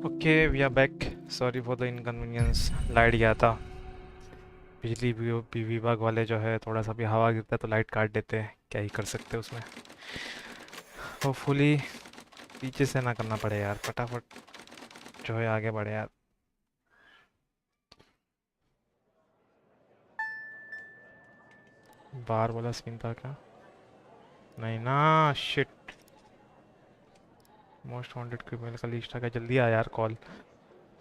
Okay we are back. Sorry for the inconvenience. Light गया था। विभाग वाले जो है थोड़ा सा भी हवा गिरता है तो लाइट काट देते हैं, क्या ही कर सकते हैं उसमें। होपफुली पीछे से ना करना पड़े यार, फटाफट जो है आगे बढ़े यार। बाहर वाला सीन था क्या? नहीं ना, शिट। मोस्ट वांटेड क्रिमिनल का लिस्ट आ गया। जल्दी आ यार, कॉल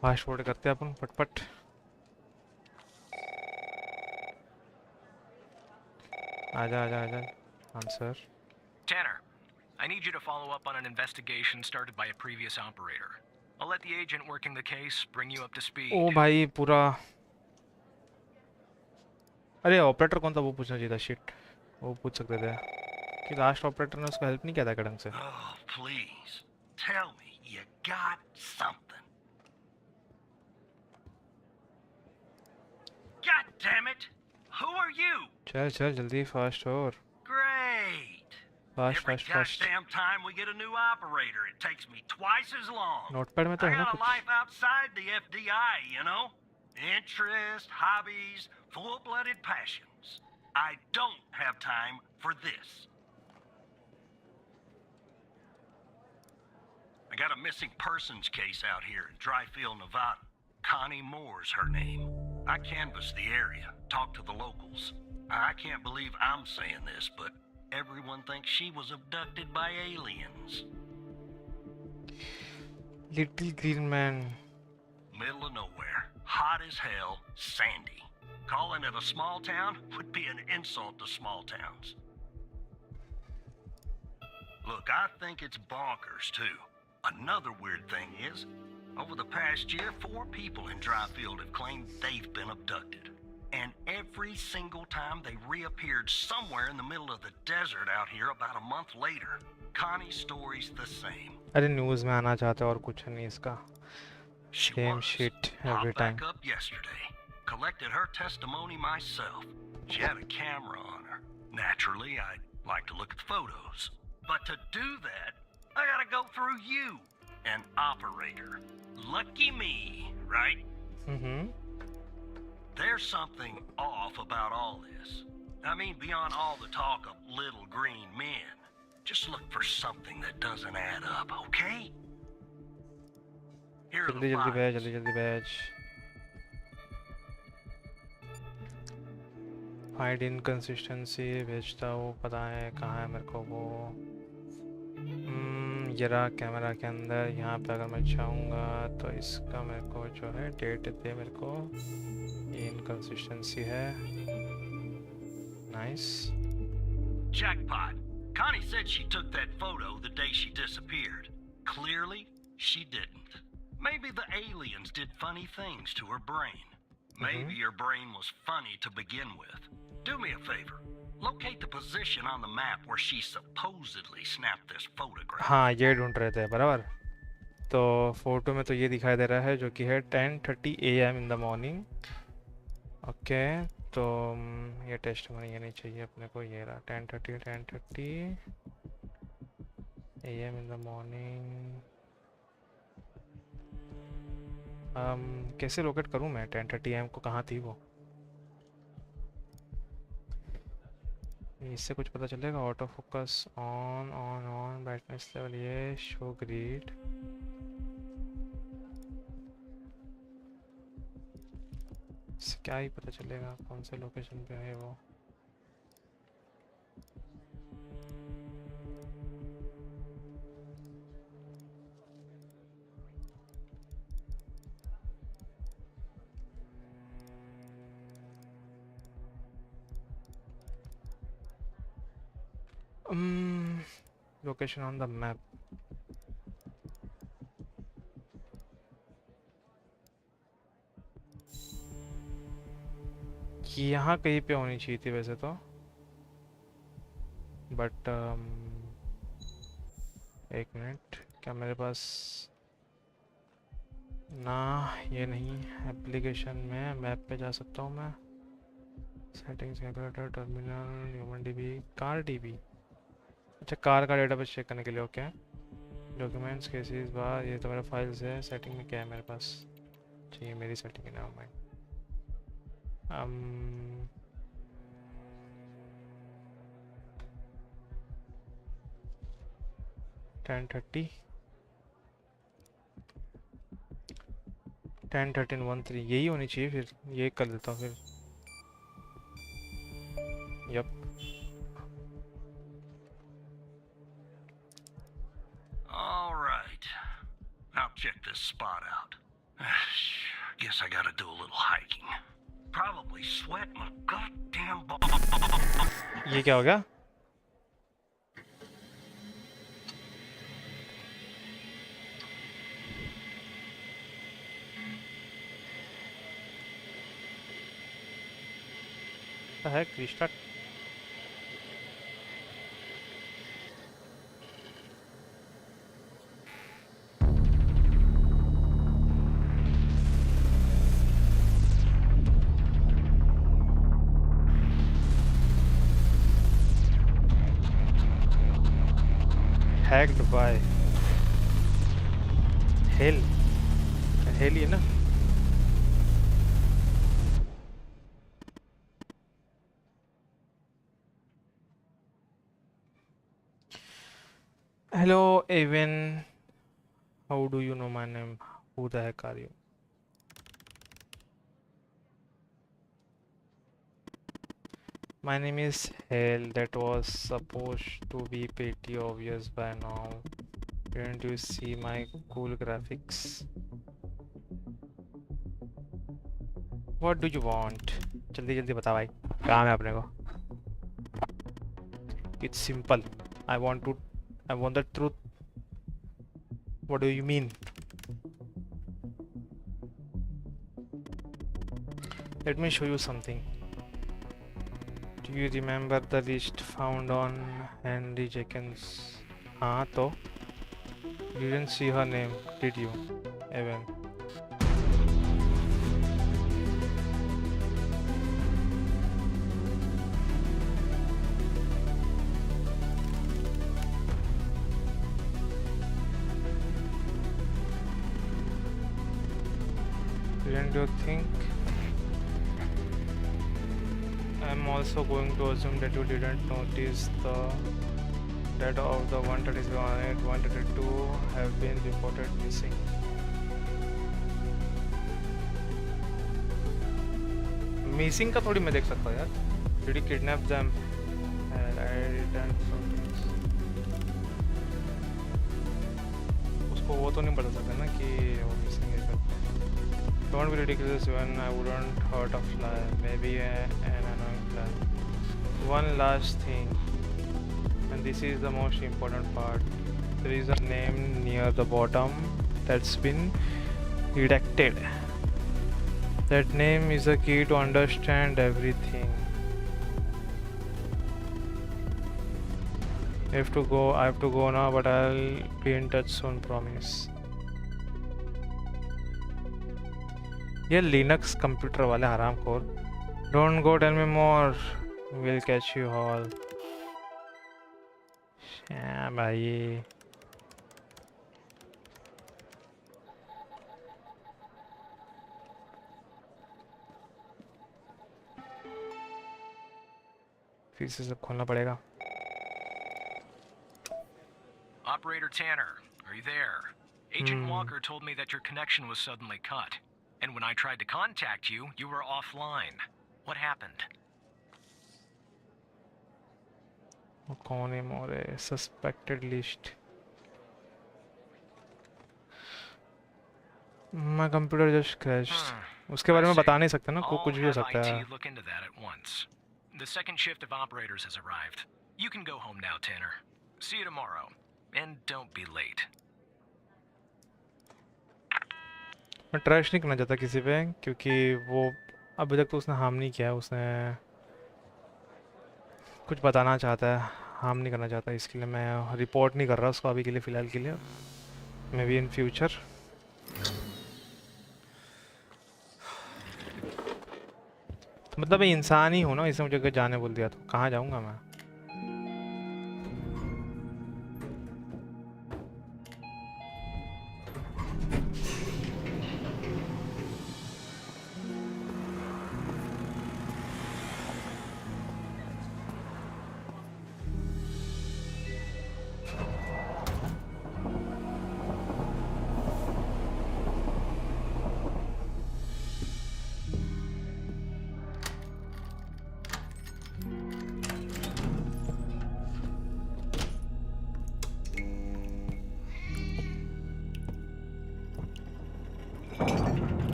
फास्ट फॉरवर्ड करते हैं अपन फटफट। आजा आजा आजा। Answer. Tanner, I need you to follow up on an investigation started by a previous operator. I'll let the agent working the case bring you up to speed. ओ भाई पूरा। अरे operator कौन था वो पूछना चाहिए था, शिट। वो पूछ सकते थे कि लास्ट ऑपरेटर ने उसको हेल्प नहीं किया था ढंग से। Oh, please. Tell me you got something. God damn it! Who are you? चल चल जल्दी, फास्ट और Great. Fast Every fast fast. goddamn time we get a new operator, it takes me twice as long. Notepad में तो I है ना got a कुछ? life outside the FDI, you know? Interest, hobbies, full-blooded passions. I don't have time for this. I got a missing persons case out here in Dryfield, Nevada. Connie Moore's her name. I canvassed the area, talked to the locals. I can't believe I'm saying this, but everyone thinks she was abducted by aliens. Little green man. Middle of nowhere, hot as hell, sandy. Calling it a small town would be an insult to small towns. Look, I think it's bonkers too. Another weird thing is, over the past year, 4 people in Dryfield have claimed they've been abducted. And every single time they reappeared somewhere in the middle of the desert out here about a month later. Connie's story's the same. अरे news में आना चाहते और कुछ नहीं इसका। She same was. Shit every Popped time. back up yesterday. Collected her testimony myself. She had a camera on her. Naturally, I'd like to look at the photos. But to do that, I gotta go through you, an operator. Lucky me, right? There's something off about all this. I mean, beyond all the talk of little green men. Just look for something that doesn't add up, okay? Here are जल्दी the जल्दी batch, files. जल्दी जल्दी batch. Find inconsistency भेजता, वो पता है कहाँ है मेरे को वो। ये रहा कैमरा के अंदर। यहाँ पे अगर मैं चाहूँगा तो इसका मेरे को जो है डेट दे मेरे को। ये इनकंसिस्टेंसी है। Nice. Jackpot. Connie said she took that photo the day she disappeared. Clearly, she didn't. Maybe the aliens did funny things to her brain. Maybe her brain was funny to begin with. Do me a favor. Locate the position on the map where she supposedly snapped this photograph. हाँ ये ढूंढ रहे थे बराबर। तो photo में तो ये दिखाई दे रहा है जो कि है 10:30 AM in the morning. Okay तो ये टेस्ट में ये नहीं चाहिए अपने को। ये रहा 10:30 AM इन द मॉर्निंग। कैसे लोकेट करूँ मैं 10:30 AM को? कहाँ थी वो? इससे कुछ पता चलेगा? Auto focus on on on, brightness level ये, शो ग्रिड। इससे क्या ही पता चलेगा कौन से लोकेशन पे है वो। Location on the map. यहाँ कहीं पे होनी चाहिए थी वैसे तो, बट एक मिनट, क्या मेरे पास ना ये नहीं। एप्लीकेशन में मैप पे जा सकता हूँ मैं। Settings, calculator, terminal, human dB, car dB. अच्छा कार का डेटाबेस चेक करने के लिए। ओके डॉक्यूमेंट्स केसेस बार, ये तो मेरा फाइल्स है। सेटिंग में क्या है मेरे पास? चाहिए मेरी सेटिंग है ना माइंड। 10:30 10:13 यही होनी चाहिए फिर। ये कर देता हूँ फिर। Yup. All right. I'll check this spot out. Guess I gotta do a little hiking. Probably sweat my goddamn ये क्या हो गया? है क्रिस्टा। Hacked by hell ही है ना? Hello Evan, how do you know my name? Who the heck are you? My name is Hell. That was supposed to be pretty obvious by now. Didn't you see my cool graphics? What do you want? जल्दी जल्दी बता भाई, काम है अपने को। It's simple. I want the truth. What do you mean? Let me show you something. Do you remember the list found on Henry Jenkins? हाँ तो you didn't see her name, did you, Evan? Didn't you think? I'm also going to assume that you didn't notice that of the 137 and 132 have been reported missing. Missing का थोड़ी मैं देख सकता हूँ यार. Did you kidnap them? I didn't notice. उसको वो तो नहीं बता सकता ना कि वो missing है. Don't be ridiculous when I wouldn't hurt a fly. Maybe an annoying fly. One last thing, and this is the most important part. There is a name near the bottom that's been redacted. That name is a key to understand everything. I have to go now, but I'll be in touch soon, promise. ये Linux computer वाले हराम खोर. Don't go, tell me more. We'll catch you all. भाई फिर से सब खोलना पड़ेगा. Operator Tanner, are you there? Agent Walker told me that your connection was suddenly cut. And when I tried to contact you, you were offline. What happened? कौन है मोरे? Suspected list. My computer just crashed. उसके बारे में बता नहीं सकते ना, कुछ भी हो सकता है. IT look into that at once. The second shift of operators has arrived. You can go home now, Tanner. See you tomorrow. And don't be late. मैं ट्रस्ट नहीं करना चाहता किसी पे, क्योंकि वो अभी तक तो उसने हार्म नहीं किया है. उसने कुछ बताना चाहता है, हार्म नहीं करना चाहता. इसके लिए मैं रिपोर्ट नहीं कर रहा उसको अभी के लिए, फ़िलहाल के लिए. May be in future. तो मतलब ये इंसान ही हो ना, इसने मुझे अगर जाने बोल दिया तो कहाँ जाऊँगा मैं?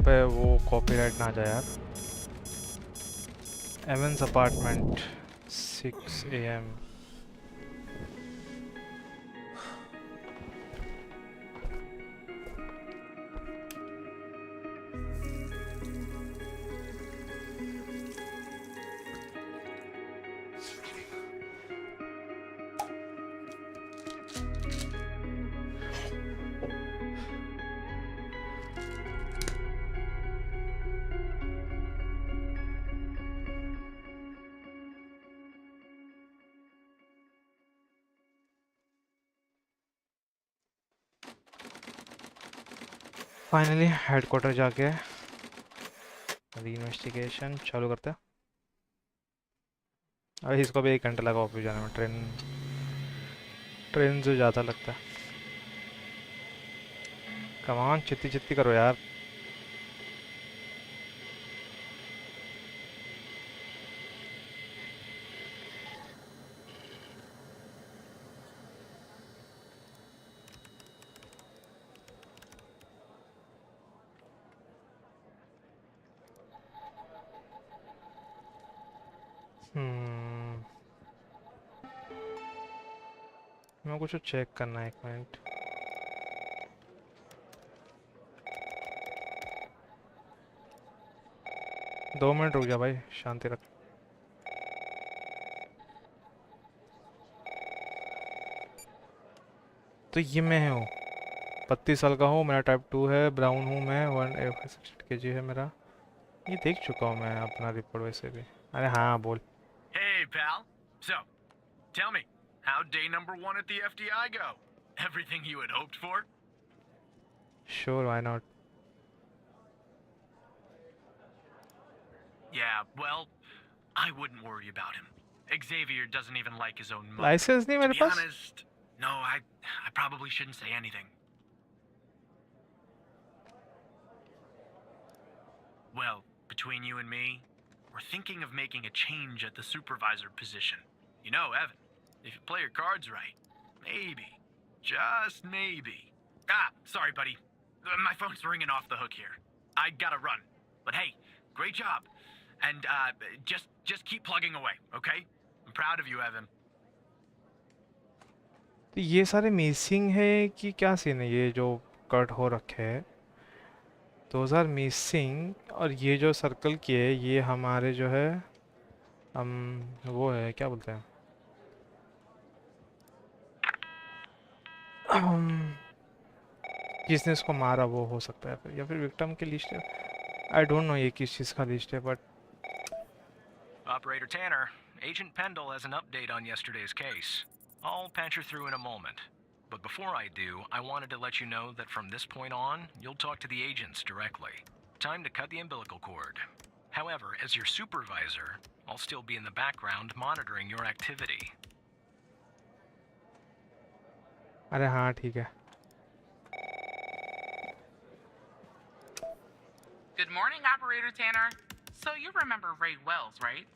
पे वो कॉपीराइट ना जाए यार। Evans apartment 6 AM। Finally headquarter जाके अभी इन्वेस्टिगेशन चालू करते हैं। अभी इसको भी 1 घंटा लगा ऑफिस जाने में, ट्रेन से ज़्यादा लगता है। कमान चित्ती चित्ती करो यार। मैं कुछ चेक करना है, 1 मिनट। दो मिनट रुक जा भाई, शांति रख। तो ये मैं हूँ, 32 साल का हूँ, मेरा टाइप 2 है, ब्राउन हूँ मैं, 160 kg है मेरा। ये देख चुका हूँ मैं अपना रिपोर्ट वैसे भी। अरे हाँ बोल। Hey, pal. So, tell me, how'd day number 1 at the FDI go? Everything you had hoped for? Sure, why not? Yeah, well, I wouldn't worry about him. Xavier doesn't even like his own mother. Licence नहीं To मेरे be पास? honest, no, I probably shouldn't say anything. Well, between you and me, we're thinking of making a change at the supervisor position. You know, Evan, if you play your cards right, maybe, just maybe. Ah, sorry, buddy. My phone's ringing off the hook here. I gotta run. But hey, great job. And just keep plugging away, okay? I'm proud of you, Evan. तो ये सारे missing है कि क्या scene है? ये जो cut हो रखे हैं 2000 मिसिंग, और ये जो सर्कल किए ये हमारे जो है हम वो है क्या बोलते हैं जिसने इसको मारा वो हो सकता है फिर, या फिर विक्टिम की लिस्ट है। आई डोंट नो ये किस चीज़ का लिस्ट है, but Operator Tanner, Agent Pendle has an update on yesterday's case. I'll patch her through in a moment. But before I do, I wanted to let you know that from this point on, you'll talk to the agents directly. Time to cut the umbilical cord. However, as your supervisor, I'll still be in the background monitoring your activity. अरे हाँ ठीक है। Good morning, Operator Tanner. So you remember Ray Wells, right?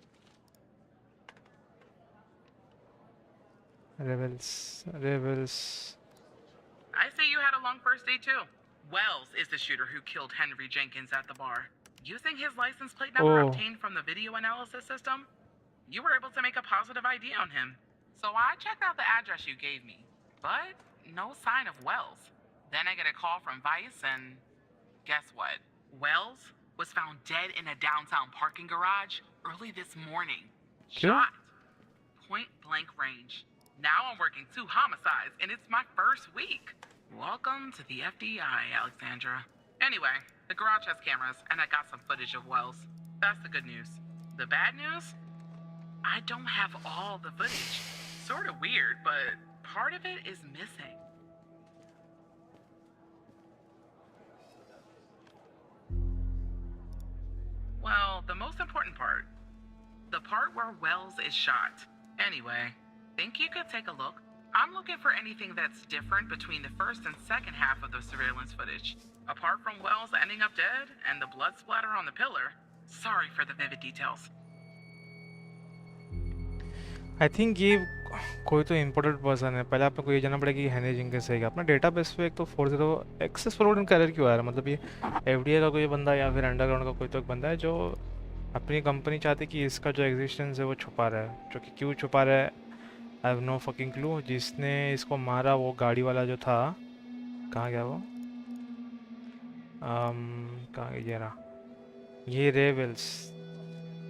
Rebels. I say you had a long first day too. Wells is the shooter who killed Henry Jenkins at the bar. Using his license plate number obtained from the video analysis system, you were able to make a positive ID on him. So I checked out the address you gave me, but no sign of Wells. Then I get a call from Vice and guess what? Wells was found dead in a downtown parking garage early this morning. Shot. Point blank range. Now I'm working 2 homicides, and it's my first week. Welcome to the FDI, Alexandra. Anyway, the garage has cameras, and I got some footage of Wells. That's the good news. The bad news? I don't have all the footage. Sort of weird, but part of it is missing. Well, the most important part. The part where Wells is shot. Anyway, think you could take a look? I'm looking for anything that's different between the first and second half of the surveillance footage. Apart from Wells ending up dead and the blood splatter on the pillar. Sorry for the vivid details. I think ये कोई तो important person है, पहले आपको ये जानना पड़ेगा कि हैनी जिंकिंस है क्या अपना डेटाबेस पे। एक तो 40 एक्सेस फॉरवर्डिंग का एरर क्यों आ रहा है? मतलब ये एफडीए का कोई बंदा या फिर अंडरग्राउंड का कोई तो एक बंदा है जो अपनी कंपनी चाहती है कि इसका जो एग्जिस्टेंस है वो छुपा रहा है, जो कि क्यों छुपा रहा है I have no fucking clue. जिसने इसको मारा वो गाड़ी वाला जो था, कहाँ गया वो? कहाँ गया? ये रहा, ये रेवेल्स।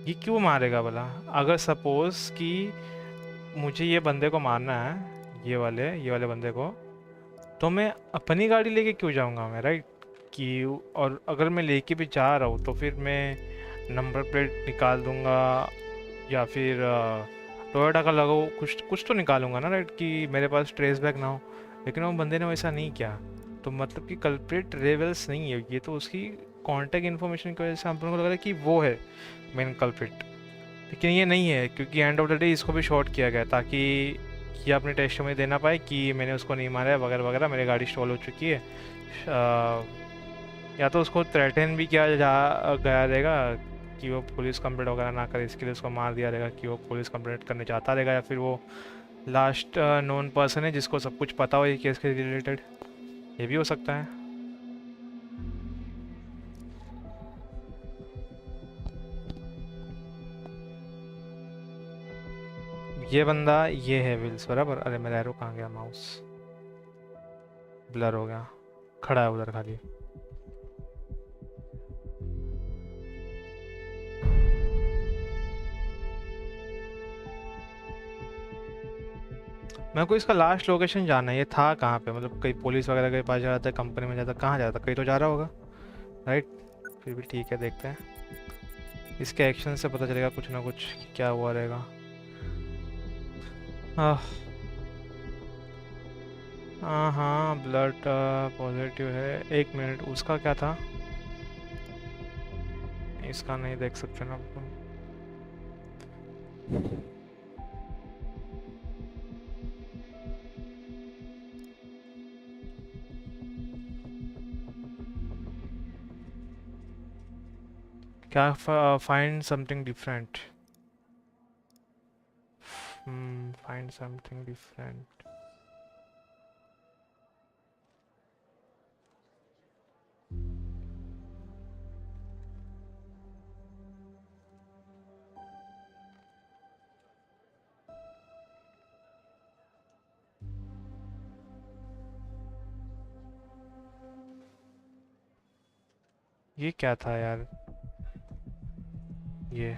ये क्यों मारेगा भला? अगर सपोज कि मुझे ये बंदे को मारना है, ये वाले बंदे को, तो मैं अपनी गाड़ी लेके क्यों जाऊंगा मैं, राइट? कि और अगर मैं लेके भी जा रहा हूँ तो फिर मैं नंबर प्लेट निकाल दूंगा या फिर टोयोटा का लगाओ, कुछ कुछ तो निकालूंगा ना, राइट? कि मेरे पास ट्रेस बैक ना हो। लेकिन वो बंदे ने वैसा नहीं किया, तो मतलब कि कल्प्रिट रेवेल्स नहीं है, ये तो उसकी कॉन्टैक्ट इन्फॉर्मेशन की वजह से हम लोगों को लग रहा है कि वो है मेन कल्प्रिट। लेकिन ये नहीं है, क्योंकि एंड ऑफ द डे इसको भी शॉर्ट किया गया ताकि ये अपने टेस्ट में देना पाए कि मैंने उसको नहीं मारा है वगैरह वगैरह, मेरी गाड़ी स्टॉल हो चुकी है। या तो उसको थ्रेटन भी किया जा गया रहेगा कि वो पुलिस कंप्लेंट वगैरह ना करे, इसके लिए उसको मार दिया रहेगा कि वो पुलिस कंप्लेंट करने चाहता रहेगा, या फिर वो लास्ट नोन पर्सन है जिसको सब कुछ पता हो ये केस के रिलेटेड, ये भी हो सकता है। ये बंदा ये है विल्स, बराबर। अरे मेरा एरो कहाँ गया? माउस ब्लर हो गया, खड़ा है उधर खाली। मेरे को इसका लास्ट लोकेशन जानना है, ये था कहाँ पे? मतलब कहीं पुलिस वगैरह के पास जा रहा था, कंपनी में जाता, कहाँ जा रहा था? कहीं तो जा रहा होगा, राइट? फिर भी ठीक है, देखते हैं इसके एक्शन से पता चलेगा कुछ ना कुछ कि क्या हुआ रहेगा। हाँ हाँ हाँ, ब्लड पॉजिटिव है। एक मिनट, उसका क्या था? इसका नहीं देख सकते ना अपन। क्या? Find something different. Find something different. ये क्या था यार? ये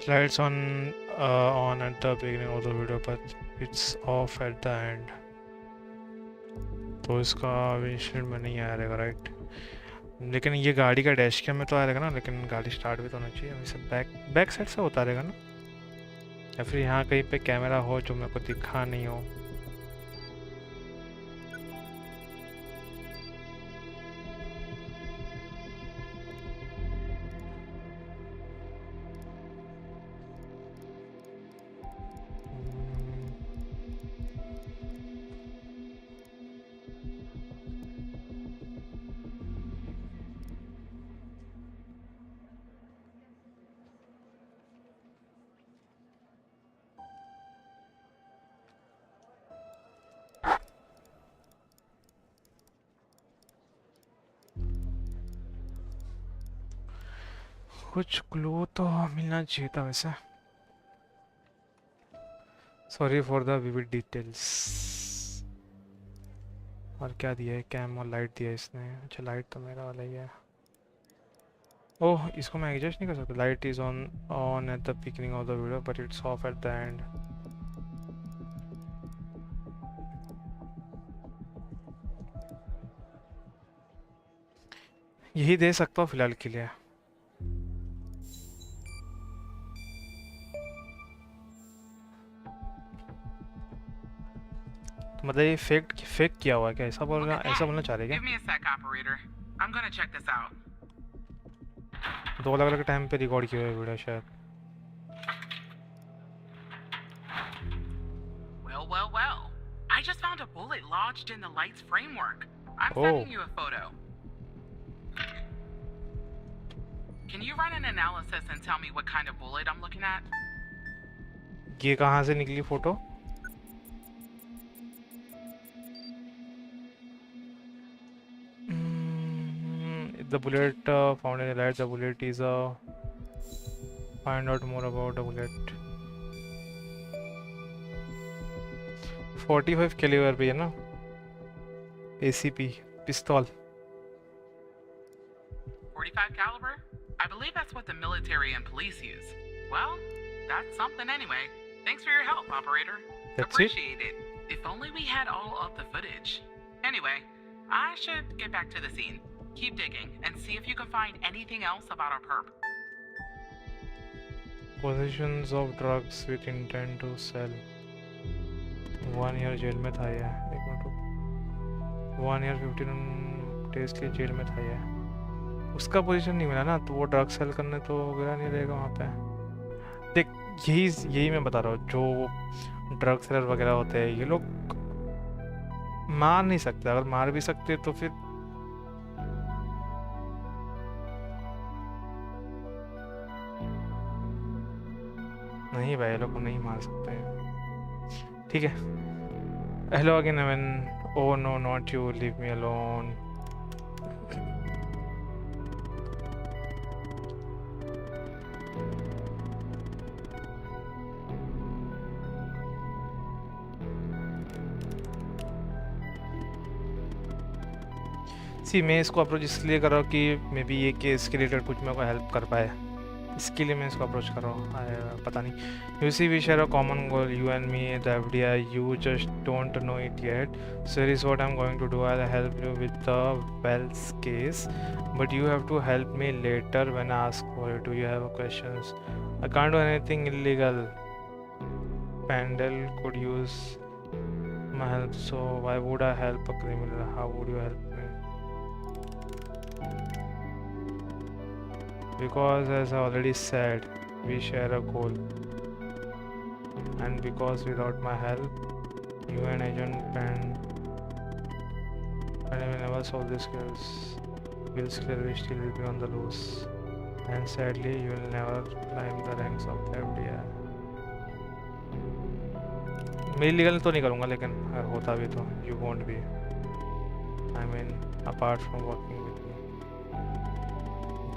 lights on at the beginning of the video but it's off at the end, तो इसका विंडशील्ड में नहीं आया रहेगा, राइट? लेकिन ये गाड़ी का डैश कैम में तो आया रहेगा ना, लेकिन गाड़ी स्टार्ट भी तो होना चाहिए। वैसे बैक साइड से होता रहेगा ना, या फिर यहाँ कहीं पे कैमरा हो जो मेरे को दिखा नहीं हो। कुछ क्लू तो मिलना चाहिए था वैसे। Sorry for the vivid details. और क्या दिया है? कैम और लाइट दिया है इसने। अच्छा लाइट तो मेरा वाला ही है। ओह इसको मैं एडजस्ट नहीं कर सकता। Light is on at the beginning of the video but it's of at the end. यही दे सकता हूँ फिलहाल के लिए। तो मतलब ये फेक किया हुआ है क्या? ऐसा बोलना चाह रहे क्या? Give me a sec, operator. I'm gonna check this out. दो अलग अलग टाइम पे रिकॉर्ड किया हुआ है वीडियो शायद। Well. I just found a bullet lodged in the light's framework. I'm Oh. sending you a photo. Can you run an analysis and tell me what kind of bullet I'm looking at? ये कहाँ से निकली photo? The bullet found in the light. The bullet is find out more about the bullet. 45 calibre भी है ना? ACP पिस्तौल। 45 caliber? I believe that's what the military and police use. Well, that's something anyway. Thanks for your help, operator. That's Appreciate it. If only we had all of the footage. Anyway, I should get back to the scene. Keep digging and see if you can find anything else about our perp. Possessions of drugs with intent to sell. 1 year jail में था ये। एक minute रुक। 1 year 15 days के jail में था ये। उसका पोजीशन नहीं मिला ना, तो वो ड्रग सेल करने तो गया नहीं रहेगा वहाँ पे। देख यही मैं बता रहा हूँ, जो ड्रग सेलर वगैरह होते हैं ये लोग मार नहीं सकते। अगर मार भी सकते तो फिर नहीं भाई, ये लोग को नहीं मार सकते हैं। ठीक है। Hello again Evan. Oh no not you, leave me alone. मैं इसको अप्रोच इसलिए कर रहा हूँ कि मे बी ये केस के रिलेटेड कुछ मेरे को हेल्प कर पाए, इसके लिए मैं इसको अप्रोच कर रहा हूँ। पता नहीं। You see we share a common goal, you and me, the FDI, you just don't know it yet. So here is what I am going to do. I will help you with the Wells case but you have to help me later when I ask for it. Do you have questions? I can't do anything illegal. Pendle could use my help, so why would I help a criminal? How would you help me? Because as I already said, we share a goal, and because without my help, you and Agent Pendle will never solve this case. Will's clearly still will be on the loose, and sadly, you will never climb the ranks of the FDI. मैं legal तो नहीं करूँगा, लेकिन अगर होता भी तो you won't be, I mean apart from working with me.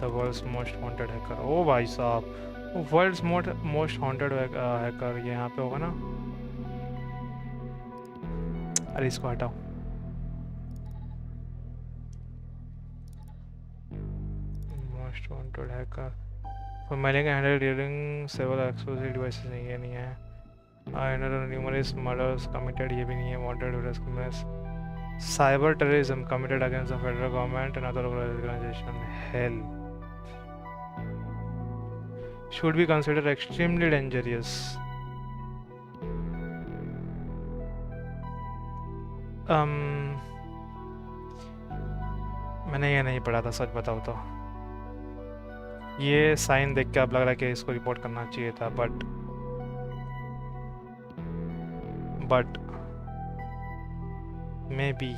The world's most wanted hacker. ओ भाई साहब, वर्ल्ड्स मोस्ट वांटेड हैकर ये यहाँ पे होगा ना? अरे इसको हटाओ। Most wanted hacker for mailing handle during several explosive devices. नहीं है। numerous murders committed, ये भी नहीं है। wanted criminals, cyber terrorism committed against the federal government and other organization. Hell, should be considered extremely dangerous. मैंने ये नहीं पढ़ा था, सच बताऊँ तो। ये साइन देख के अब लग रहा है कि इसको रिपोर्ट करना चाहिए था, but maybe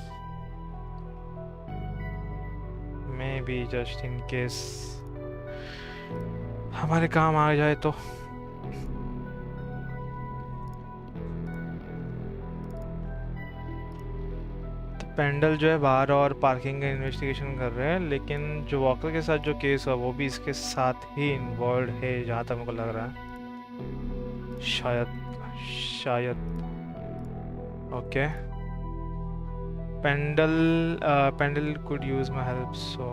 just in case हमारे काम आ जाए तो। पेंडल जो है बाहर और पार्किंग का इन्वेस्टिगेशन कर रहे हैं, लेकिन जो वॉकर के साथ जो केस हुआ वो भी इसके साथ ही इन्वॉल्व है जहाँ तक मेरे को लग रहा है। शायद okay. Pendle could use my help, so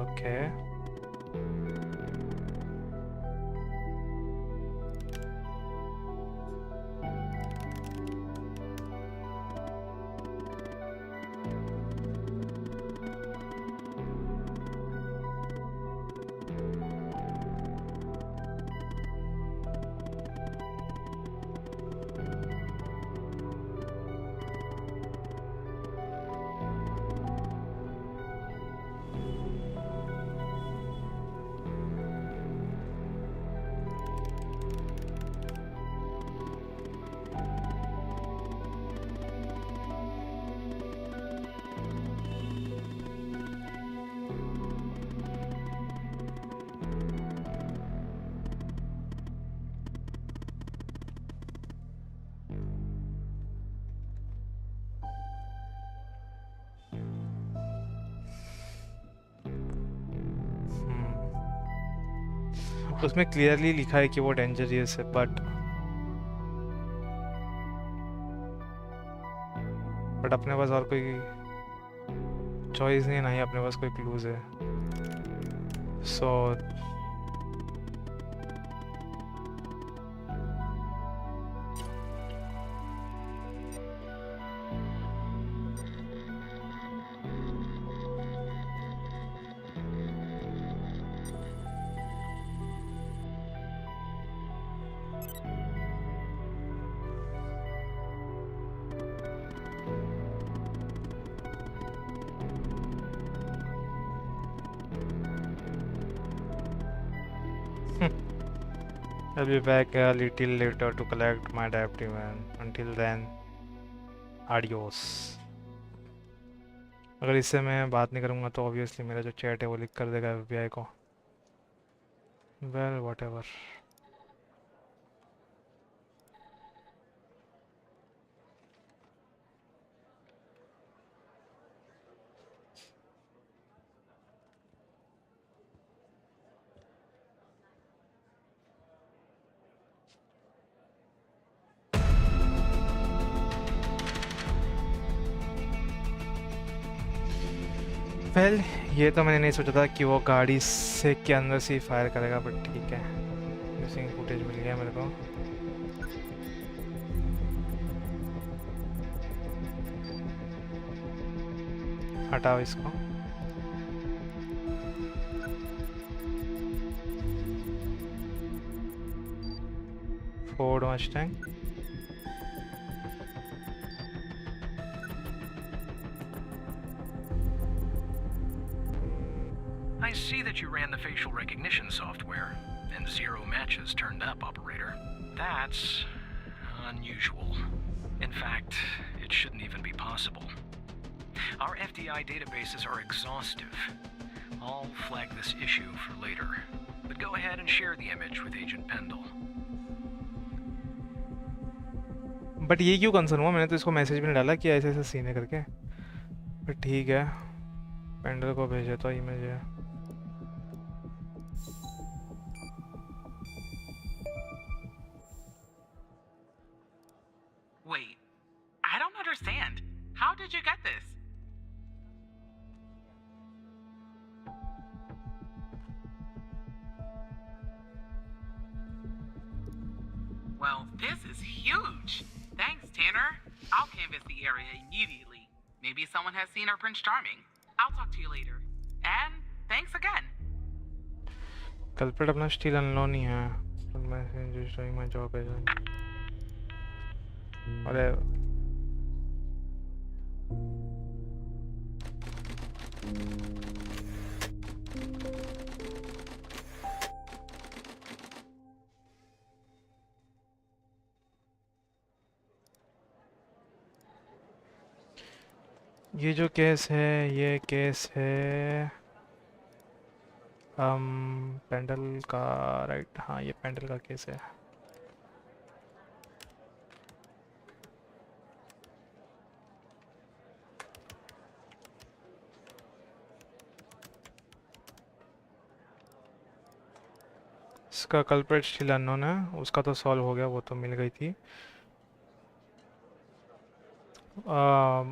okay. उसमें क्लियरली लिखा है कि वो डेंजरियस है, बट अपने पास और कोई चॉइस नहीं है, ना ही अपने पास कोई क्लूज है। सो I'll be back a little later to collect my adaptive, and until then, adios. अगर इससे मैं बात नहीं करूँगा तो ऑब्वियसली मेरा जो चैट है वो लिख कर देगा FBI को। Well, whatever. वेल, ये तो मैंने नहीं सोचा था कि वो गाड़ी से के अंदर से ही फायर करेगा, बट ठीक है। मिसिंग फुटेज मिल गया मेरे को। हटाओ इसको। Ford Mustang. I see that you ran the facial recognition software, and 0 matches turned up, Operator. That's unusual. In fact, it shouldn't even be possible. Our FDI databases are exhaustive. I'll flag this issue for later. But go ahead and share the image with Agent Pendle. But ये क्यों concern हुआ? मैंने तो इसको message भी नहीं डाला कि ऐसे ऐसे सीन है करके। बट ठीक है, पेंडल को भेजे तो इमेज है। Wait, I don't understand. How did you get this? Well, this is huge. Thanks, Tanner. I'll canvass the area immediately. Maybe someone has seen our Prince Charming. I'll talk to you later. And thanks again. Culprit अपना steel अनलोन ही है। मैं just doing my job as अरे ये जो case है, ये case है पेंडल का, राइट? हाँ, ये पेंडल का केस है। इसका कल्प्रिट स्टिल अननोन है, उसका तो सॉल्व हो गया, वो तो मिल गई थी।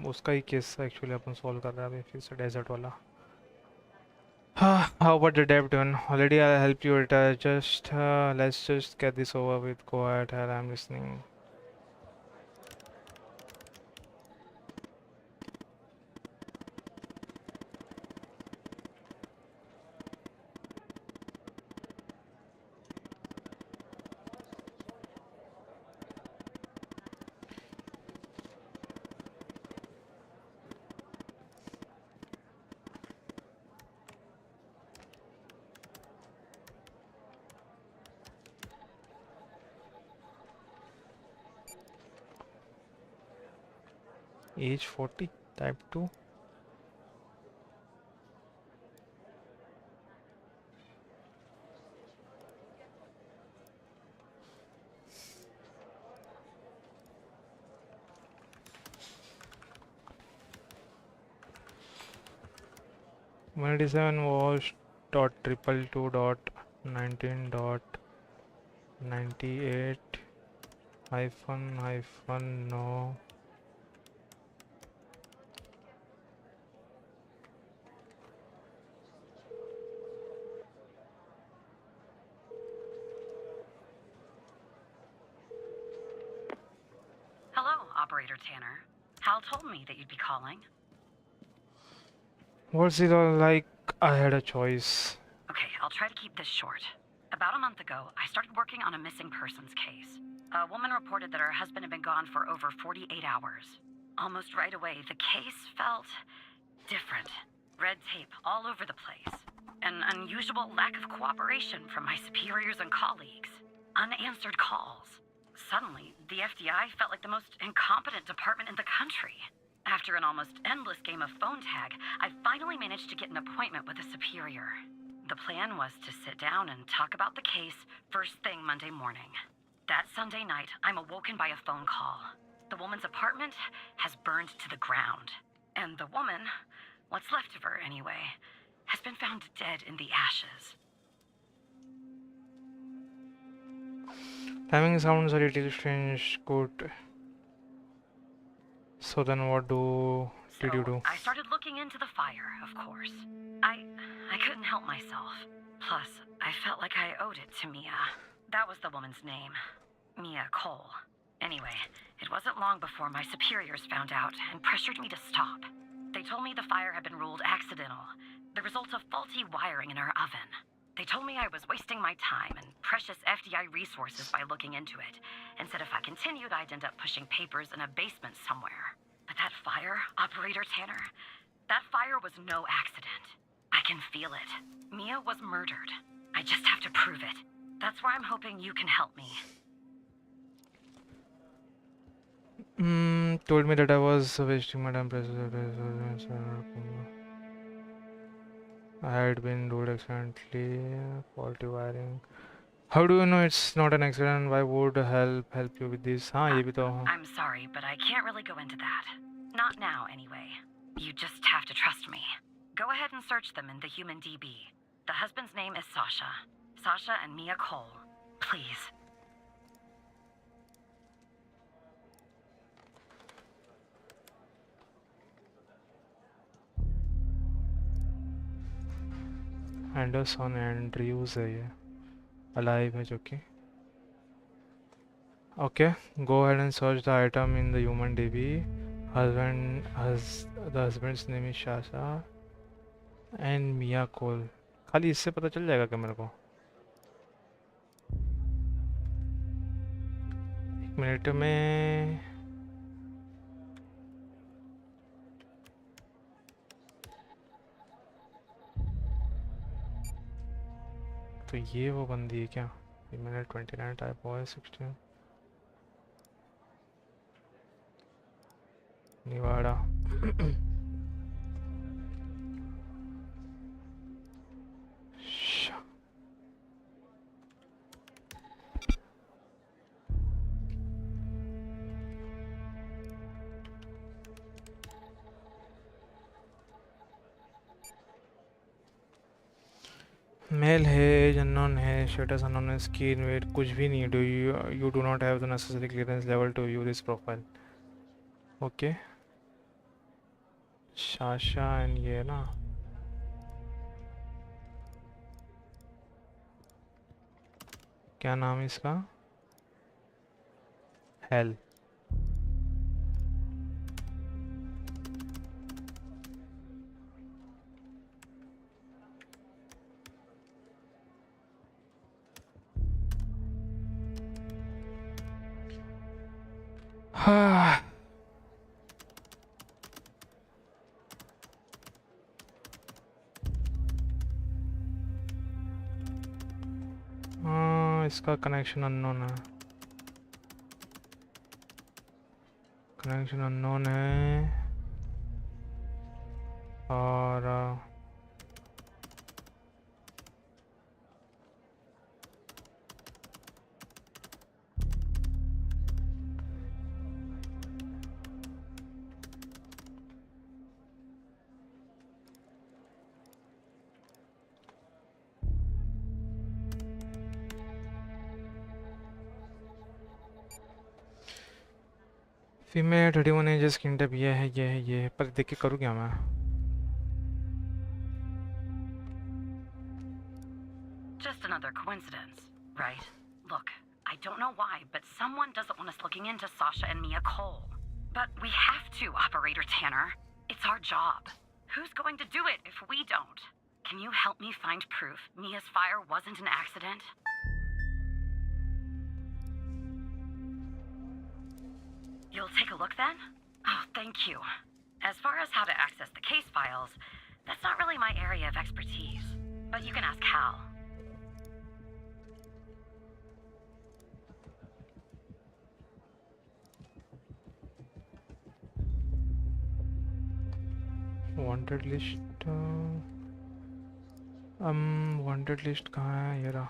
उसका ही केस एक्चुअली अपन सॉल्व कर रहे हैं अभी फिर से, डेजर्ट वाला। How about the dev one? Already I helped you retire. Just let's just get this over with. Go ahead, I'm listening. Age 40, type 2. $187 was dot triple two dot 19 dot 98 hyphen no. Hello, Operator Tanner. Hal told me that you'd be calling. What's it all like? I had a choice. Okay, I'll try to keep this short. About a month ago, I started working on a missing persons case. A woman reported that her husband had been gone for over 48 hours. Almost right away, the case felt different. Red tape all over the place. An unusual lack of cooperation from my superiors and colleagues. Unanswered calls. Suddenly, the FDI felt like the most incompetent department in the country. After an almost endless game of phone tag, I finally managed to get an appointment with a superior. The plan was to sit down and talk about the case first thing Monday morning. That Sunday night, I'm awoken by a phone call. The woman's apartment has burned to the ground. And the woman, what's left of her anyway, has been found dead in the ashes. Timing sounds a little strange. Good. So then what did you do? I started looking into the fire, of course. I couldn't help myself. Plus, I felt like I owed it to Mia. That was the woman's name. Mia Cole. Anyway, it wasn't long before my superiors found out and pressured me to stop. They told me the fire had been ruled accidental, the result of faulty wiring in her oven. They told me I was wasting my time and precious FDI resources by looking into it, and said if I continued, I'd end up pushing papers in a basement somewhere. But that fire, Operator Tanner, that fire was no accident. I can feel it. Mia was murdered. I just have to prove it. That's why I'm hoping you can help me. Told me that I was wasting my time. I had been ruled accidentally, faulty wiring. How do you know it's not an accident? Why would help you with this? हाँ ये भी तो I'm sorry, but I can't really go into that. Not now, anyway. You just have to trust me. Go ahead and search them in the human DB. The husband's name is Sasha. Sasha and Mia Cole. Please. Anderson Andrews है ये, alive है जो कि okay. Go ahead and search the item in the human DB. The husband's name is Sasha and Mia Cole. खाली इससे पता चल जाएगा क्या मेरे को? एक मिनट में तो ये वो बंदी है क्या? मैंने 29 टाइप हुआ है 16 निवाड़ा मेल है, एज अननोन है, स्टेटस अननोन है, स्क्रीन वेट कुछ भी नहीं है. Do you do not have the necessary clearance level to view this profile. Okay, Sasha and ये ना, क्या नाम है इसका, हेल. हाँ, इसका कनेक्शन अननोन है, कनेक्शन अननोन है. और फीमेल 31 एज, स्किन टाइप ये है, ये है, ये है. पर देख के करूँ क्या मैं. Just another coincidence, right? Look, I don't know why, but someone doesn't want us looking into Sasha and Mia Cole. But we have to, Operator Tanner. It's our job. Who's going to do it if we don't? Can you help me find proof Mia's fire wasn't an accident? You'll take a look then? Oh, thank you. As far as how to access the case files, that's not really my area of expertise. But you can ask Hal. Wanted list, wanted list कहाँ है, ये रहा.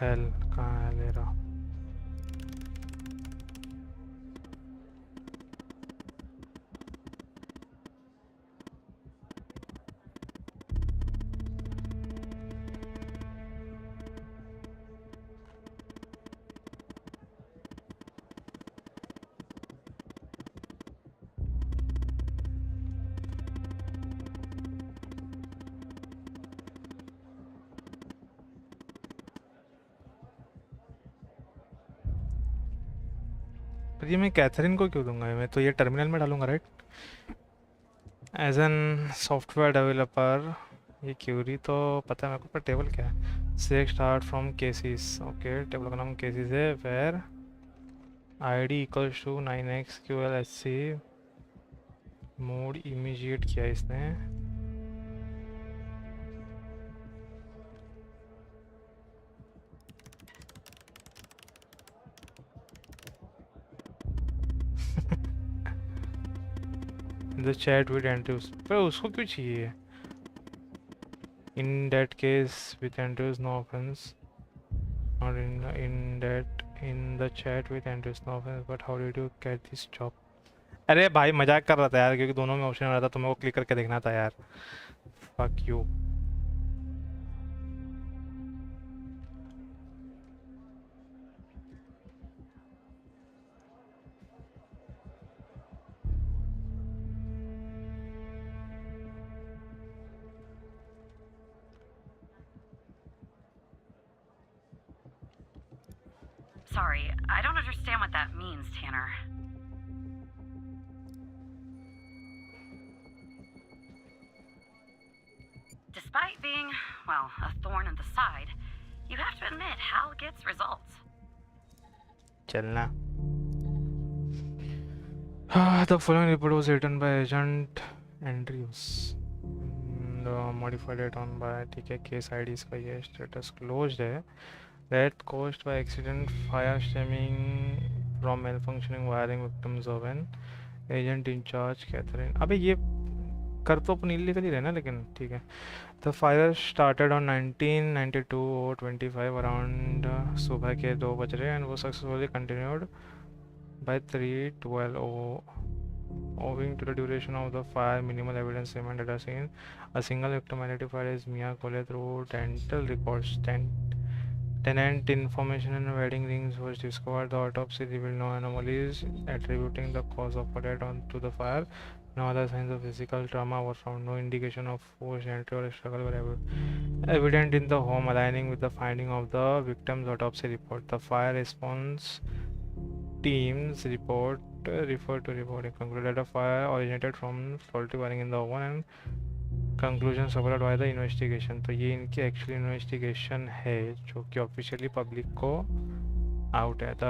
Hello कहाँ है, ले रहा. पर ये मैं कैथरीन को क्यों दूंगा, मैं तो ये टर्मिनल में डालूंगा, right. As an software developer ये क्यूरी तो पता है मेरे को, पर टेबल क्या है. Select start from cases. Okay, table का नाम केसेस है. Where ID equals to 9xqlsc. Mode immediate किया इसने. The chat with Andrews, पर उसको क्यों चाहिए. In that case with Andrews, no offense. Or in the chat with Andrews, no offense. But how did you get this job? अरे भाई मजाक कर रहा था यार, क्योंकि दोनों में ऑप्शन आ रहा था तो मेरे को क्लिक करके देखना था यार. Fuck you. Sorry, I don't understand what that means, Tanner. Despite being, well, a thorn in the side, you have to admit Hal gets results. चलना. The following report was written by Agent Andrews. The modified it on by ठीक है. Case ID इसका ये status closed है. Death caused by accident, fire stemming from malfunctioning wiring, victims of an agent in charge, Catherine. अबे ये कर तो अपन illegal ही रहे ना, लेकिन ठीक है। The fire started on 1992 or 25 around सुबह के 2 बज रहे एंड वो successfully continued by 3:12 owing to the duration of the fire. Minimal evidence remained at the scene. A single victim identified as Mia Cole through dental records. Tenant information and wedding rings was discovered. The autopsy revealed no anomalies attributing the cause of her death to the fire. No other signs of physical trauma were found. No indication of forced entry or struggle were evident in the home, aligning with the finding of the victim's autopsy report. The fire response team's report referred to reporting concluded the fire originated from faulty wiring in the oven and conclusion supported by the investigation. तो ये इनकी actually investigation है जो कि officially public को out है। The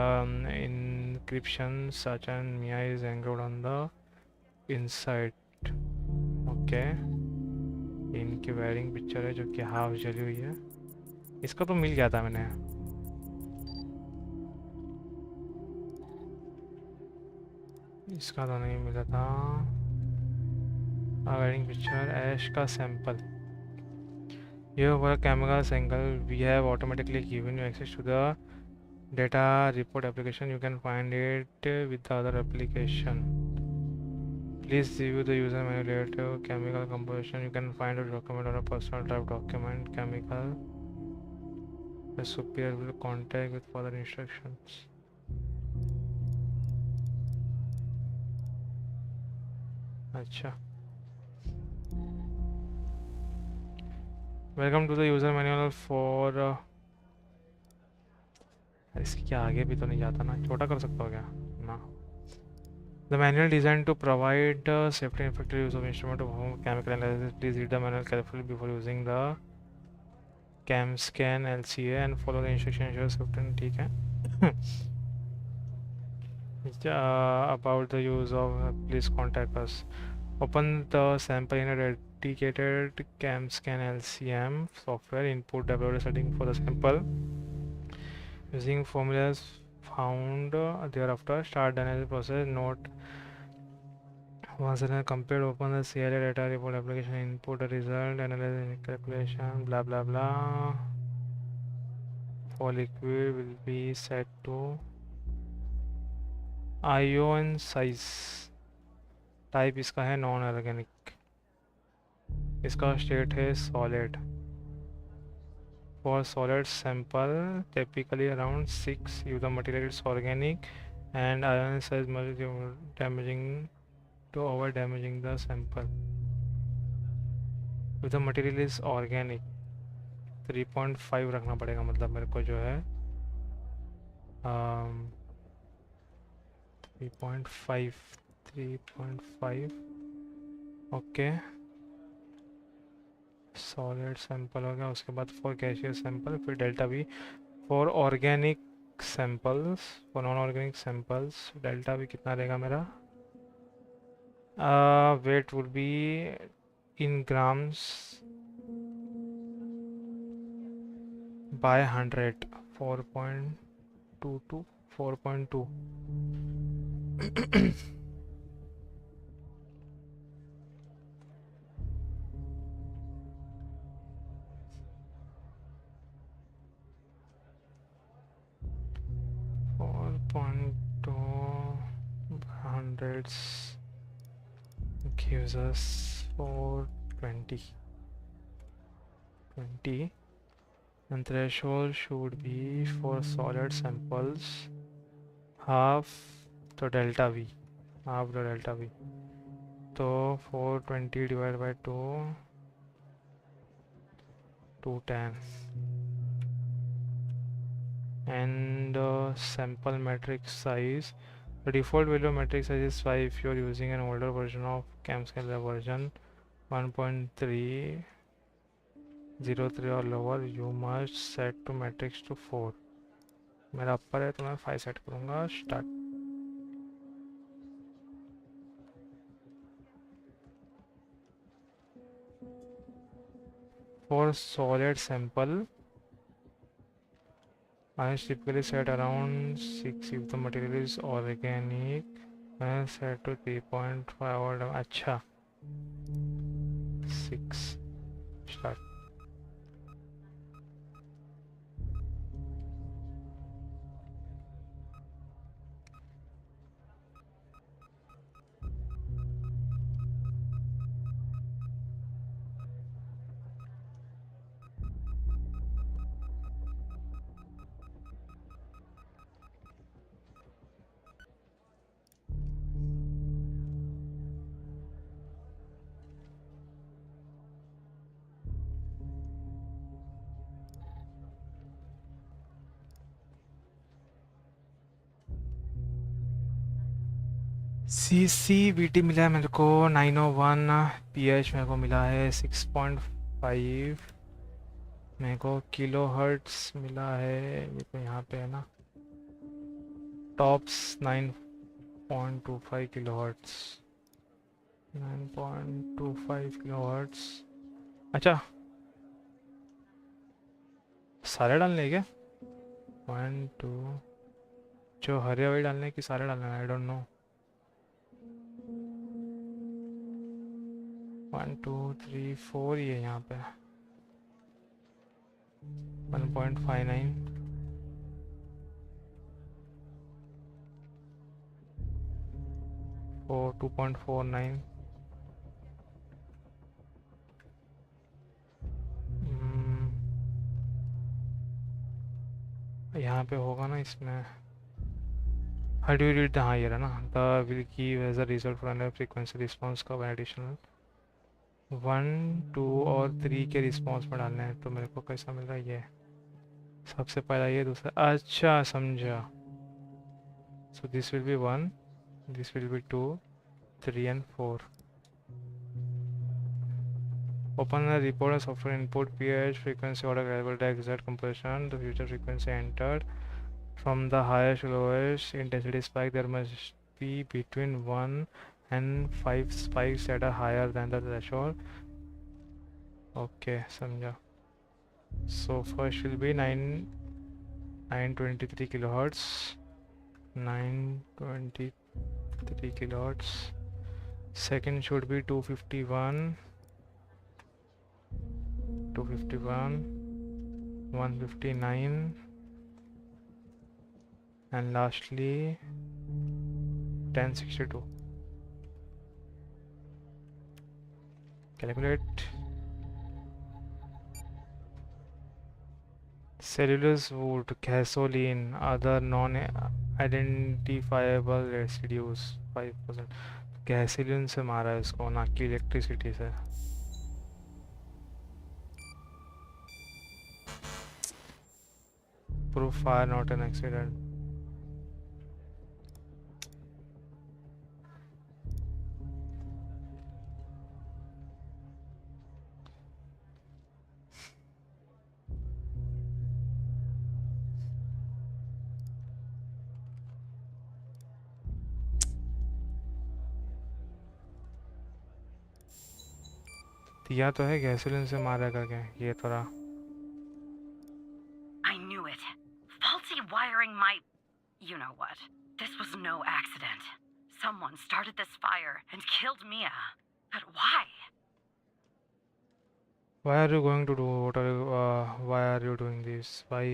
encryption such and Mia is engraved on the inside. Okay, इनकी wiring picture है जो कि हाफ जली हुई है। इसका तो मिल गया था मैंने, इसका तो नहीं मिला था। वायरिंग पिक्चर ऐश का sample. Here for a camera sample, we have automatically given you access to the data report application. You can find it with the other application. Please review the user manual later. Chemical composition, you can find a document or a personal drive document. Chemical, the superior will contact with further instructions. अच्छा, welcome to the user manual for इसके क्या आगे भी तो नहीं जाता ना, छोटा कर सकता हो क्या ना। The manual design to provide safety effective use of instrument of home chemical analysis. Please read the manual carefully before using the cam scan LCA and follow the instruction safety. ठीक है। About the use of please contact us. Open the sample in a dedicated CamScan LCM software. Input the upload setting for the sample using formulas found thereafter. Start the analysis process. Note once it is compared, open the CLA data report application. Input the result, analyze calculation, blah blah blah. For liquid will be set to ion size. Type इसका है non organic, इसका state है solid. For solid sample typically around 6 use the material is organic and ion size damaging to over damaging the sample. The material is organic 3.5 रखना पड़ेगा, मतलब मेरे को जो है 3.5 ओके। सॉलिड सैंपल हो गया, उसके बाद फॉर गैसियस सैंपल, फिर delta V for organic samples. For non organic samples delta V कितना रहेगा मेरा? Weight will be in grams by 100। 4.2 to 4.2। 4.2 hundreds gives us 420 and threshold should be for solid samples half the delta V, half the delta V। तो 420 divided by 2 210 and sample matrix size. The default value of matrix size is 5 if you are using an older version of CamScan version 1.303 or lower. You must set to matrix to 4। मेरा अपर है तो मैं 5 set करूँगा। Start. For solid sample I typically set around 6 if the material is organic। मैं set to 3.5 और अच्छा 6 start. CCVT मिला है मेरे को 901, PH मेरे को मिला है 6.5, मेरे को किलो हर्ट्स मिला है, ये तो यहाँ पे है ना, tops 9.25 kilo hertz, 9.25 kilo hertz. अच्छा सारे डालने हैं क्या? 1 2, जो हरे वाले डालने हैं कि सारे डालने हैं? I don't know. 1 2 3 4 ये यहाँ पे 1.59, और 2.49, यहाँ पे होगा ना इसमें। How do you read the, हाँ ये रहा ना, the will give as a result for an frequency response का एडिशनल 1 2 और 3 के रिस्पॉन्स में डालना है। तो मेरे को कैसा मिल रहा है ये, सबसे पहला ये, दूसरा, अच्छा समझा। So this will be 1, this will be 2 3 and 4. Open the report of software input, pH, frequency order available, the exact composition, the future frequency entered. From the highest to lowest intensity spike, there must be between 1 and 5 spikes that are higher than the threshold. Okay, समझा. So first will be 923 kilohertz, 923 kilohertz. Second should be 251, 159, and lastly 1062. Calculate. Cellulose, wood, gasoline, other non-identifiable residues 5%. Gasoline से मारा है इसको, ना कि electricity से। Proof fire not an accident. दिया तो है गैसोलीन से मारा करके, ये थोड़ा। I knew it. Faulty wiring might, you know what. This was no accident. Someone started this fire and killed Mia. But why? Why are you going to do? What are you? Why are you doing this? Why?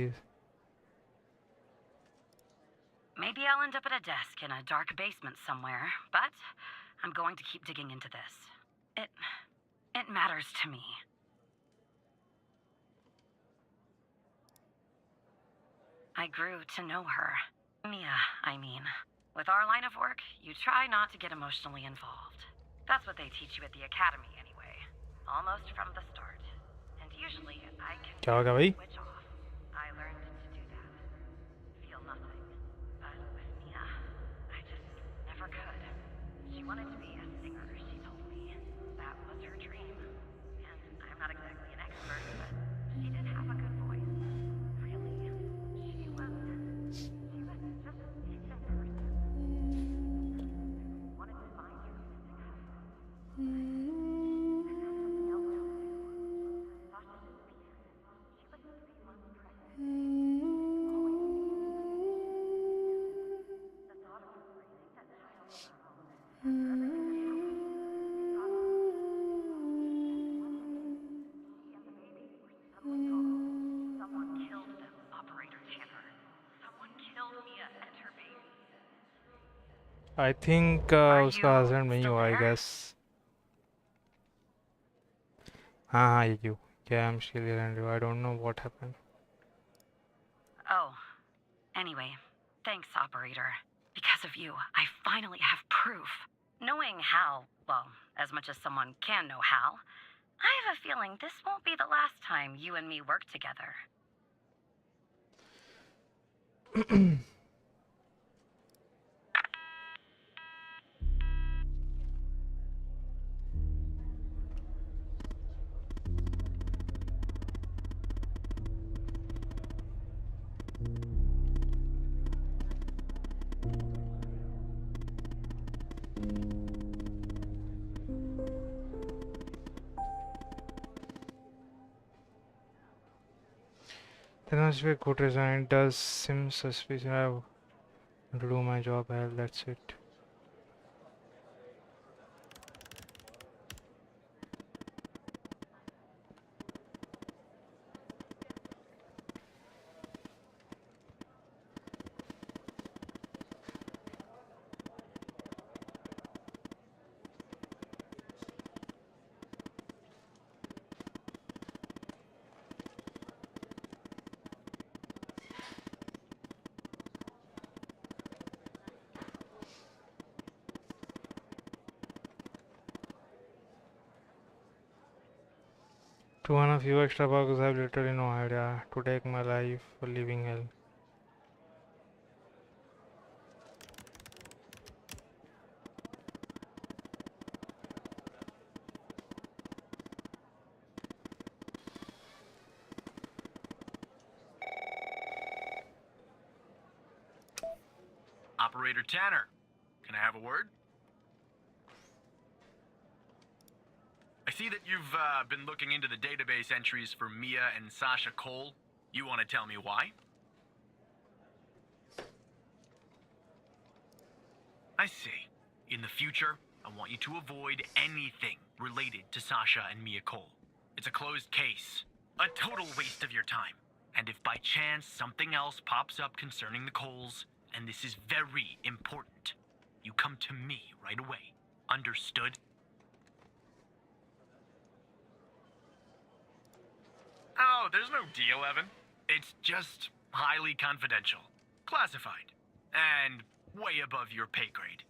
Maybe I'll end up at a desk in a dark basement somewhere, but I'm going to keep digging into this. It matters to me. I grew to know her. Mia, I mean. With our line of work, you try not to get emotionally involved. That's what they teach you at the academy anyway. Almost from the start. And usually I can switch off. I learned to do that. Feel nothing. But with Mia, I just never could. She wanted to be a singer, she told me. That was her dream. And I'm not exactly an expert, but she did have a good voice. Really. She was just a decent person. Wanted to find her music husband. I had something else to do. Thought she was peaceful. She was I think Are उसका you husband नहीं still हुआ, I there? guess. हाँ you. Yeah, I'm still here and I don't know what happened. Oh, anyway, thanks, operator. Because of you, I finally have proof. Knowing Hal, well, as much as someone can know Hal, I have a feeling this won't be the last time you and me work together. There must be a good reason. Does Sim suspicion have to do my job? Hell, that's it. To one of you extra bugs, I have literally no idea to take my life for living hell. Operator Tanner, can I have a word? I see that you've been looking into the database entries for Mia and Sasha Cole. You want to tell me why? I see. In the future, I want you to avoid anything related to Sasha and Mia Cole. It's a closed case. A total waste of your time. And if by chance something else pops up concerning the Coles, and this is very important, you come to me right away. Understood? Oh, there's no deal, Evan. It's just highly confidential. Classified. And way above your pay grade.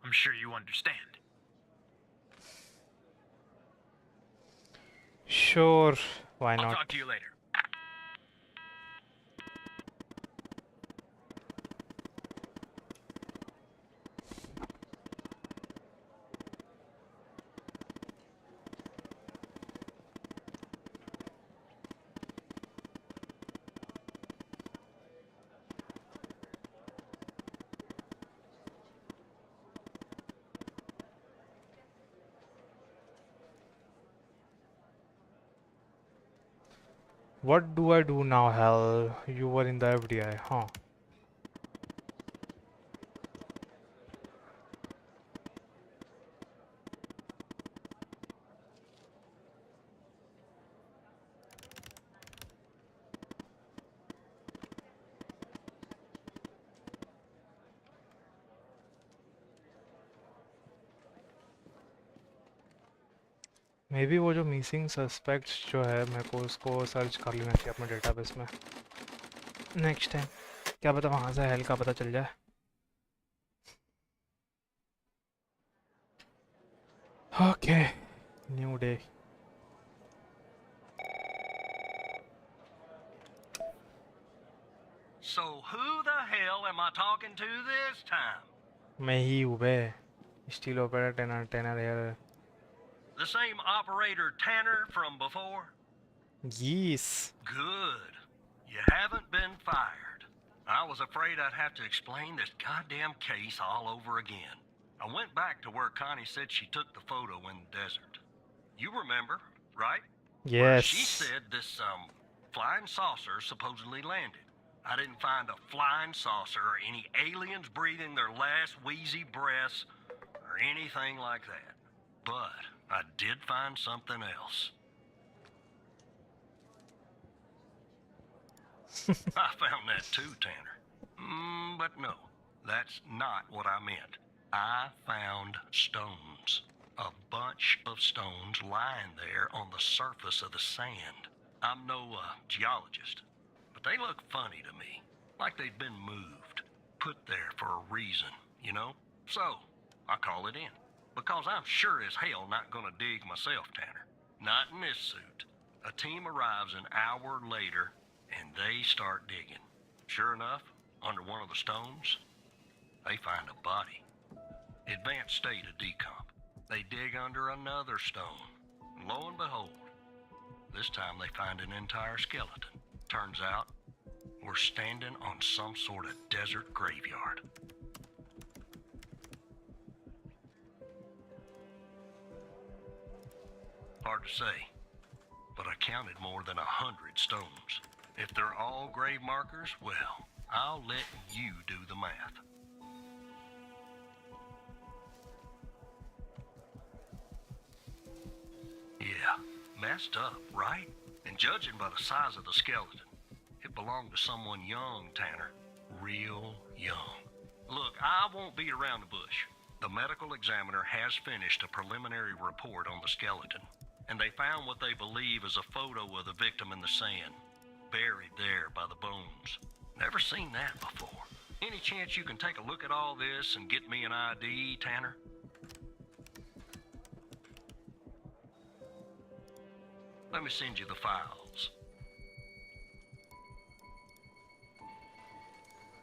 I'm sure you understand. Sure, why I'll not? talk to you later. What do I do now, Hal? You were in the FDI, huh? Maybe वो जो missing suspects जो है मेरे को उसको search कर लेना चाहिए अपने डेटाबेस में नेक्स्ट टाइम क्या पता वहाँ से हेल का पता चल जाए okay new day So who the hell am I talking to this time? मैं ही हूँ बे स्टील ऑपरेटर टेनर यार The same operator Tanner from before? Yes. Good. You haven't been fired. I was afraid I'd have to explain this goddamn case all over again. I went back to where Connie said she took the photo in the desert. You remember, right? Yes. Where she said this, flying saucer supposedly landed. I didn't find a flying saucer or any aliens breathing their last wheezy breaths or anything like that. But I did find something else. I found that too, Tanner. But no, that's not what I meant. I found stones. A bunch of stones lying there on the surface of the sand. I'm no geologist, but they look funny to me. Like they've been moved. Put there for a reason, you know? So, I call it in. Because I'm sure as hell not gonna dig myself, Tanner. Not in this suit. A team arrives an hour later, and they start digging. Sure enough, under one of the stones, they find a body. Advanced state of decomp. They dig under another stone. And lo and behold, this time they find an entire skeleton. Turns out, we're standing on some sort of desert graveyard. Hard to say, but I counted more than 100 stones. If they're all grave markers, well, I'll let you do the math. Yeah, messed up, right? And judging by the size of the skeleton, it belonged to someone young, Tanner. Real young. Look, I won't beat around the bush. The medical examiner has finished a preliminary report on the skeleton, and they found what they believe is a photo of the victim in the sand, buried there by the bones. Never seen that before. Any chance you can take a look at all this and get me an ID, Tanner? Let me send you the files.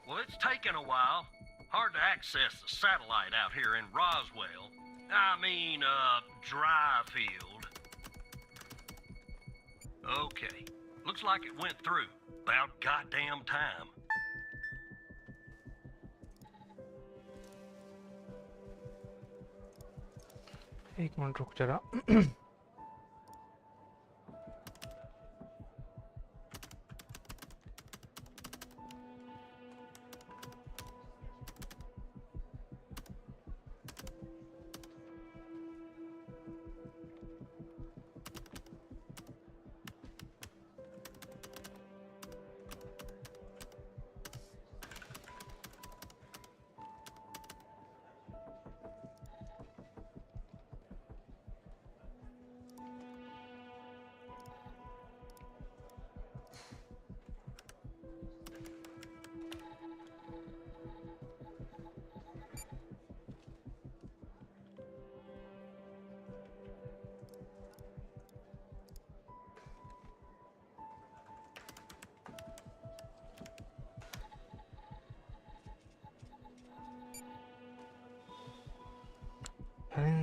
Well, it's taken a while. Hard to access the satellite out here in Roswell. Dryfield. Okay. Looks like it went through. About goddamn time. एक minute रुक जरा.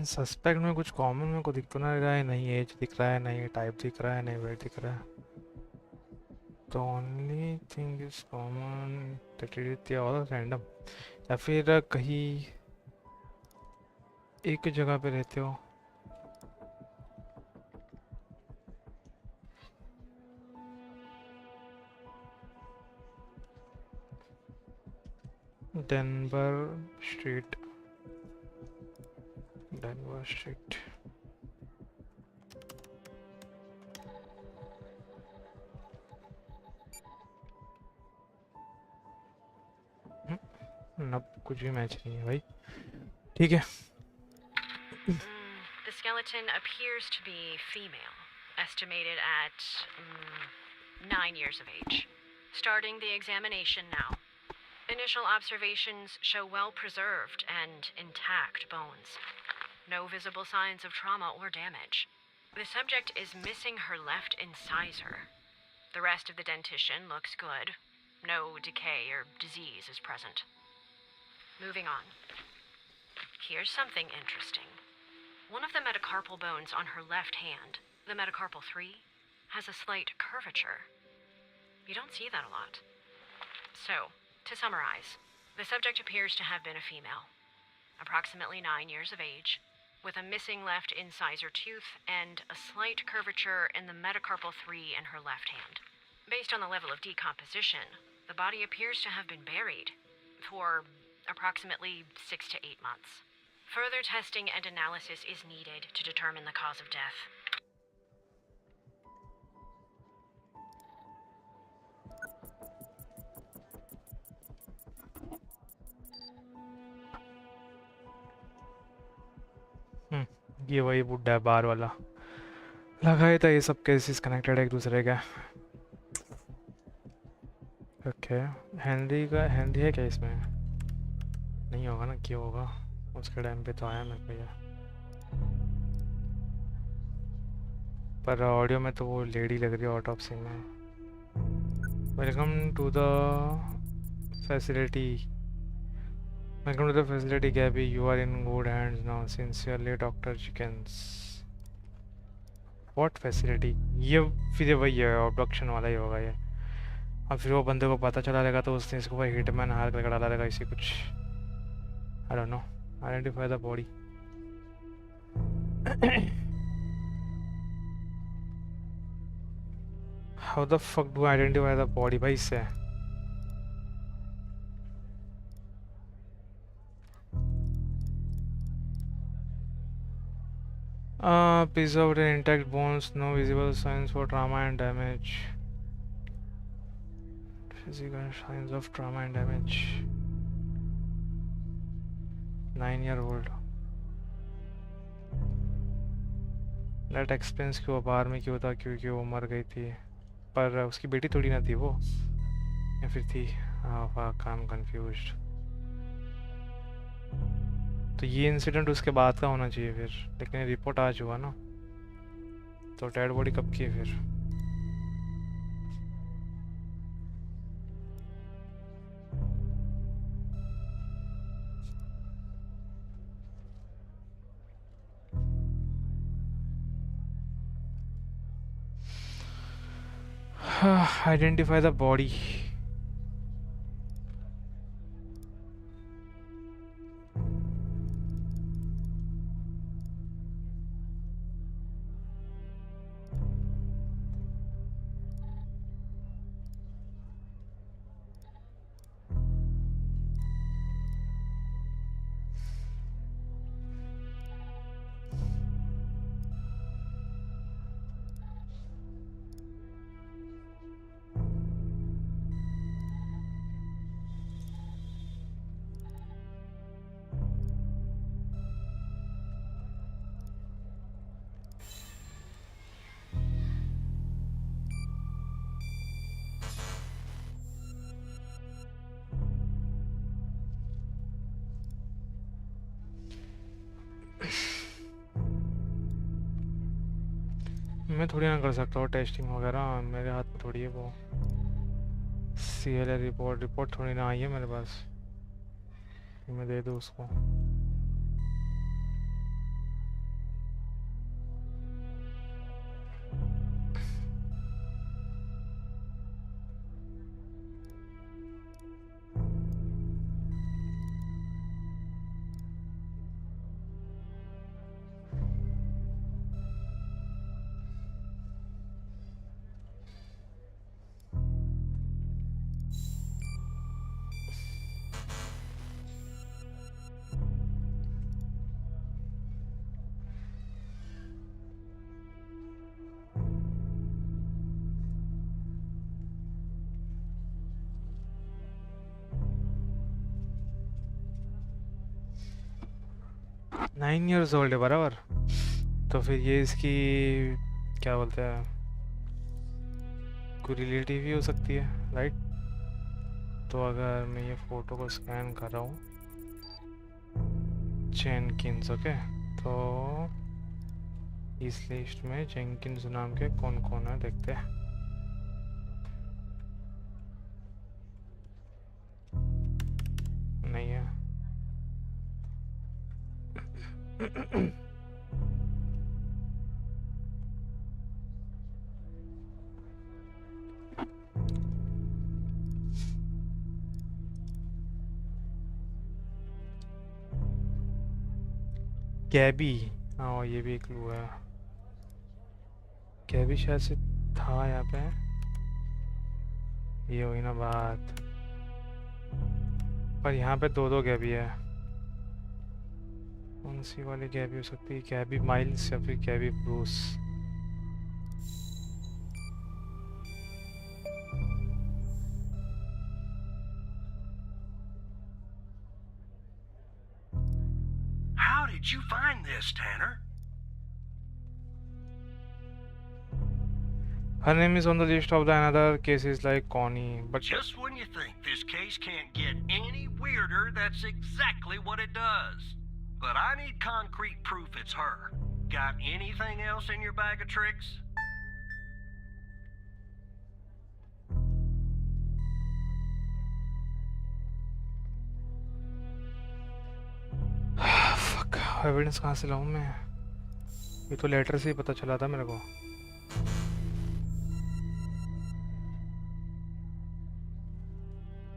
Suspect में कुछ common में को दिख तो ना रहा है. नहीं एज दिख रहा है, नहीं टाइप दिख रहा है, नहीं वेट दिख रहा है. तो only thing is common that और रैंडम. या फिर कहीं एक जगह पे रहते हो. Denver street. कुछ भी मैच नहीं है भाई. ठीक है. The skeleton appears to be female, estimated at 9 years of age. Starting the examination now. Initial observations show well-preserved and intact bones. No visible signs of trauma or damage. The subject is missing her left incisor. The rest of the dentition looks good. No decay or disease is present. Moving on. Here's something interesting. One of the metacarpal bones on her left hand, the metacarpal 3, has a slight curvature. You don't see that a lot. So, to summarize, the subject appears to have been a female, approximately 9 years of age, with a missing left incisor tooth and a slight curvature in the metacarpal 3 in her left hand. Based on the level of decomposition, the body appears to have been buried for approximately 6 to 8 months. Further testing and analysis is needed to determine the cause of death. ये वही बुड्ढा है बार वाला, लगा ही था ये सब cases connected है एक दूसरे के। ओके, हैंडी है क्या इसमें? नहीं होगा ना, क्यों होगा? उसके टाइम पे तो आया मेरे को ये, पर ऑडियो में तो वो लेडी लग रही है ऑटोप्सी में। Welcome to the facility, welcome to the facility Gabby, you are in good hands now, sincerely doctor Chickens. What facility? ये फिर वही है, ऑब्डक्शन वाला ही होगा ये। अब फिर वो बंदे को पता चला रहेगा तो उसने इसको भाई हिटमैन हायर करके डाला रहेगा इसी कुछ, I don't know. Identify the body. How the fuck do identify the body भाई इससे? preserved in intact bones, no visible signs for trauma and damage. Physical signs of trauma and damage. 9-year-old. That explains क्यों बाहर में क्यों था, क्योंकि वो मर गई थी, पर उसकी बेटी थोड़ी ना थी वो, या फिर थी? fuck, I'm confused. तो ये इंसिडेंट उसके बाद का होना चाहिए फिर, लेकिन रिपोर्ट आज हुआ ना, तो डेड बॉडी कब की है फिर? Identify the body. मैं थोड़ी ना कर सकता हूँ टेस्टिंग वगैरह, मेरे हाथ में थोड़ी है वो। CLA रिपोर्ट थोड़ी ना आई है मेरे पास, मैं दे दूँ उसको। नाइन ईयर्स ओल्ड है बराबर, तो फिर ये इसकी क्या बोलते हैं, कोई रिलेटिव ही हो सकती है, राइट? तो अगर मैं ये फ़ोटो को स्कैन कर रहा हूँ, जेनकिंस, ओके, तो इस लिस्ट में जेनकिंस नाम के कौन कौन है देखते हैं। नहीं है। गैबी, हाँ ये भी एक क्लू है। गैबी शायद से था यहाँ पे, ये हुई ना बात, पर यहाँ पे दो गैबी है। कौन सी वाली गैबी हो सकती है? गैबी माइल्स या फिर गैबी Bruce? How did you find this, Tanner? Her name is on the list of the another cases like Connie, but Just when you think this case can't get any weirder, that's exactly what it does. But I need concrete proof it's her. Got anything else in your bag of tricks? fuck, evidence कहाँ से लाऊं मैं? ये तो letter से ही पता चला था मेरे को.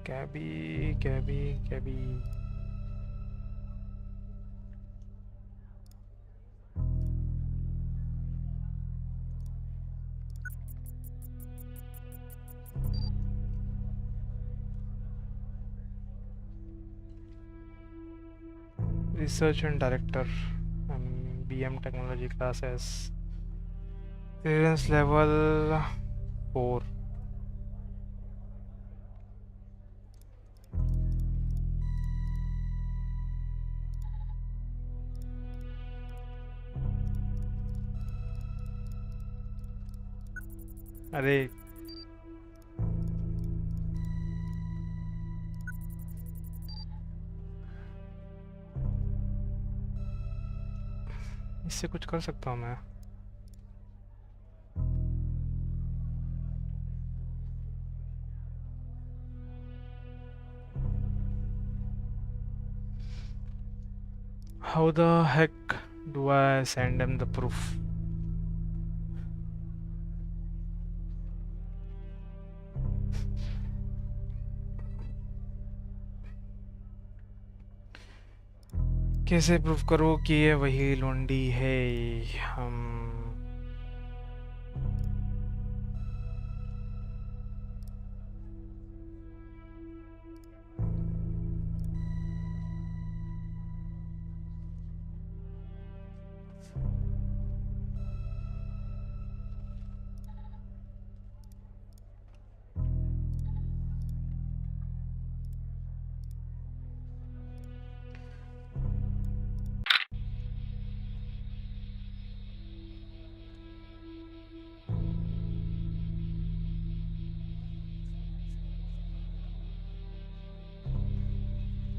कैबी. Research and Director, BM Technology classes. Clearance level 4. अरे इससे कुछ कर सकता हूँ मैं. How the heck do I send them the proof? कैसे प्रूफ करो कि ये वही लोंडी है? हम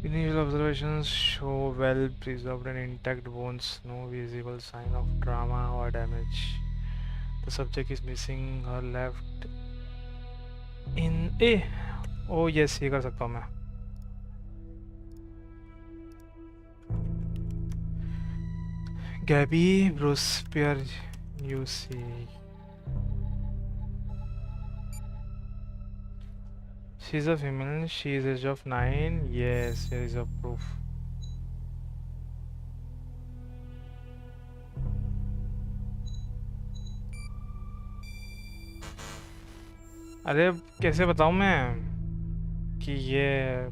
initial observations show well preserved and intact bones, no visible sign of trauma or damage. The subject is missing her left in oh yes, ये कर सकता हूँ मैं. Gabby Bruce Pierre UC. She's a female, she is age of 9. Yes, here is a proof. अरे कैसे बताऊं मैं कि ये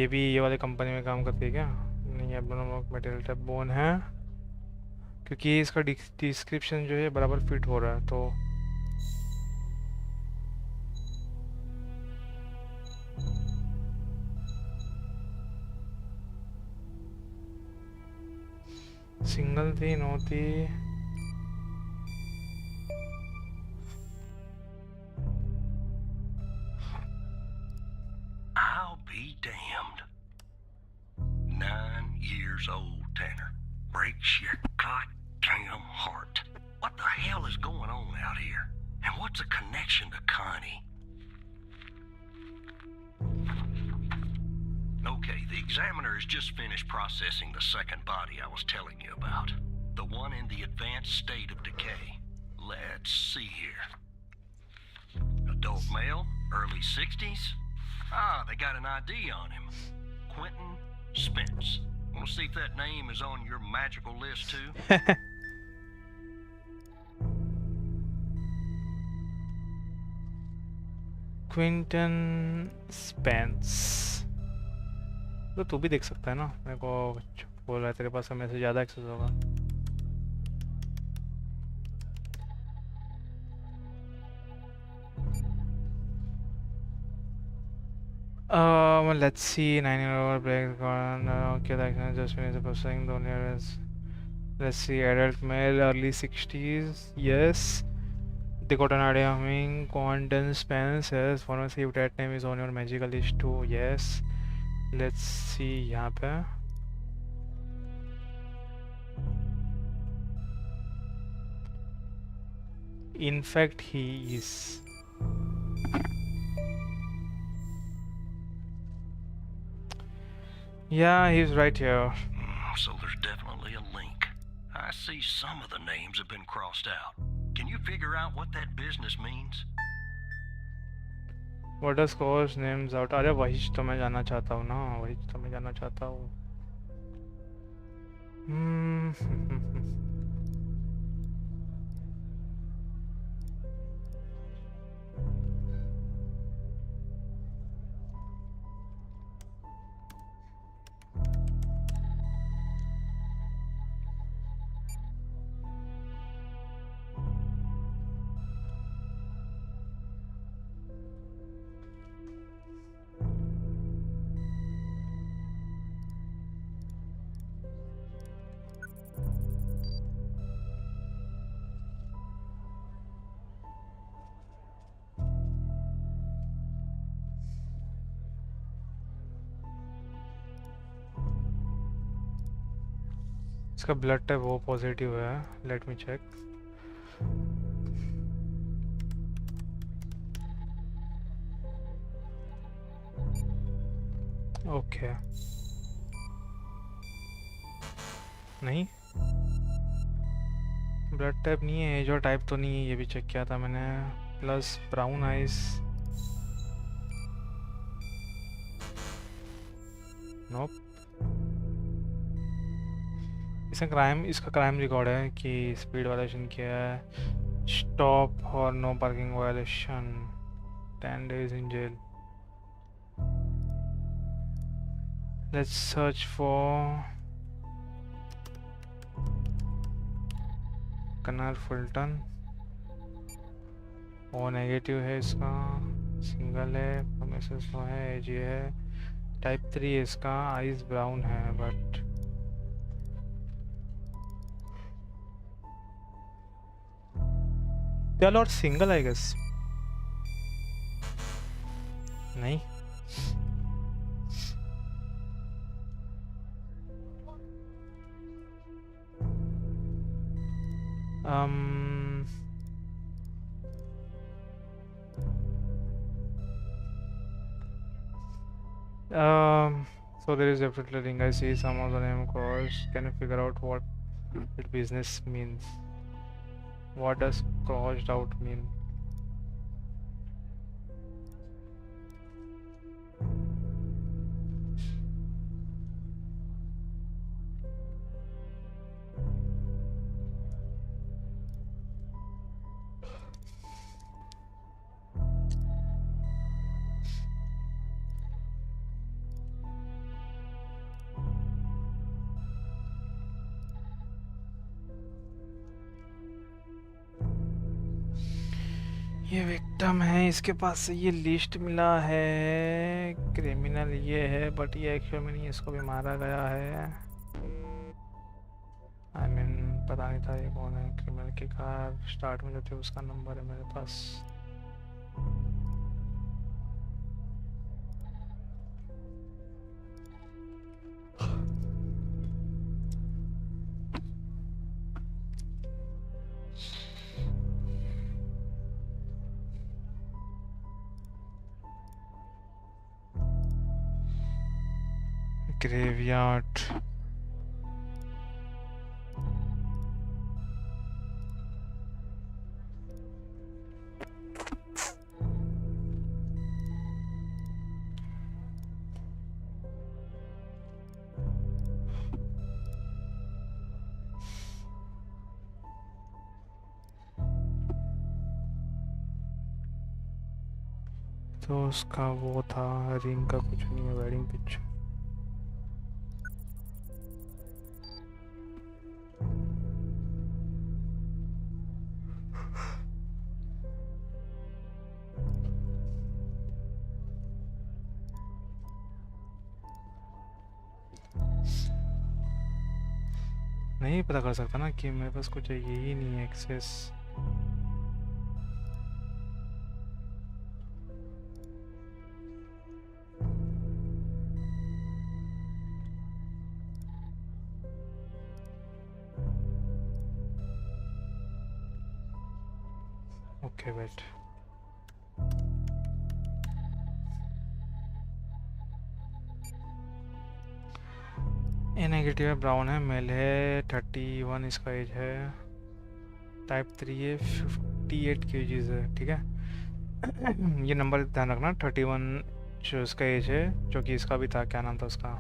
भी ये वाले कंपनी में काम करती है क्या? नहीं, एब्नॉर्मल मटेरियल टाइप बोन है, क्योंकि इसका डिस्क्रिप्शन जो है बराबर फिट हो रहा है. तो सिंगल थी, नो थी. I'll be damned. 9 years old, Tanner. Breaks your goddamn heart. What the hell is going on out here? And what's the connection to Connie? Okay, the examiner has just finished processing the second body I was telling you about. The one in the advanced state of decay. Let's see here. Adult male, early 60s. Ah, they got an ID on him. Quentin Spence. Want to see if that name is on your magical list too? Quinton Spence. तो तू भी देख सकता है ना, मेरे को बोल रहा है तेरे पास हमें से ज़्यादा एक्सेस होगा. Let's see. 9-year-old break. Okay, the just finished processing the nearest. Let's see. Adult male, early 60s. Yes. They got an idea humming. Condens pen says wanna see if that name is on your magical list too. Yes. Let's see यहाँ पे. In fact, he is. Yeah, he's right here. So there's definitely a link. I see some of the names have been crossed out. Can you figure out what that business means? What does course names out? अरे वही तो मैं जानना चाहता हूँ ना, वही तो मैं जानना चाहता हूँ. इसका ब्लड टाइप वो पॉजिटिव है. Let me check. ओके. नहीं, ब्लड टाइप नहीं है, जो टाइप तो नहीं है, ये भी चेक किया था मैंने. Plus brown eyes. नोप. इसका क्राइम रिकॉर्ड है कि स्पीड वायलेशन किया है. स्टॉप और no parking violation. 10 days in jail. Let's search for Connor Fulton. O negative है इसका. सिंगल है. प्रोमिसेस नो है. एज ये है. टाइप 3 है इसका. आइज ब्राउन है बट चलो. और सिंगल आई गेस. नहीं, so there is definitely a link. I see some of the name cross. Can you figure out what that business means? What does crossed out mean? ये victim है, इसके पास से ये list मिला है. Criminal ये है बट ये एक्चुअल में नहीं, इसको भी मारा गया है. आई मीन पता नहीं था ये कौन है. क्रिमिनल की कार स्टार्ट में जो थी उसका नंबर है मेरे पास. ग्रेवयार्ड. तो उसका वो था रिंग का कुछ नहीं है. Wedding picture. नहीं पता कर सकता ना कि मेरे पास कुछ यही नहीं है एक्सेस. ओके वेट, ए नेगेटिव है, ब्राउन है, मेल है, 31 इसका एज है, टाइप 3 है, 58 kgs है, ठीक है। ये नंबर ध्यान रखना, 31 जो इसका एज है, जो कि इसका भी था, क्या नाम था उसका,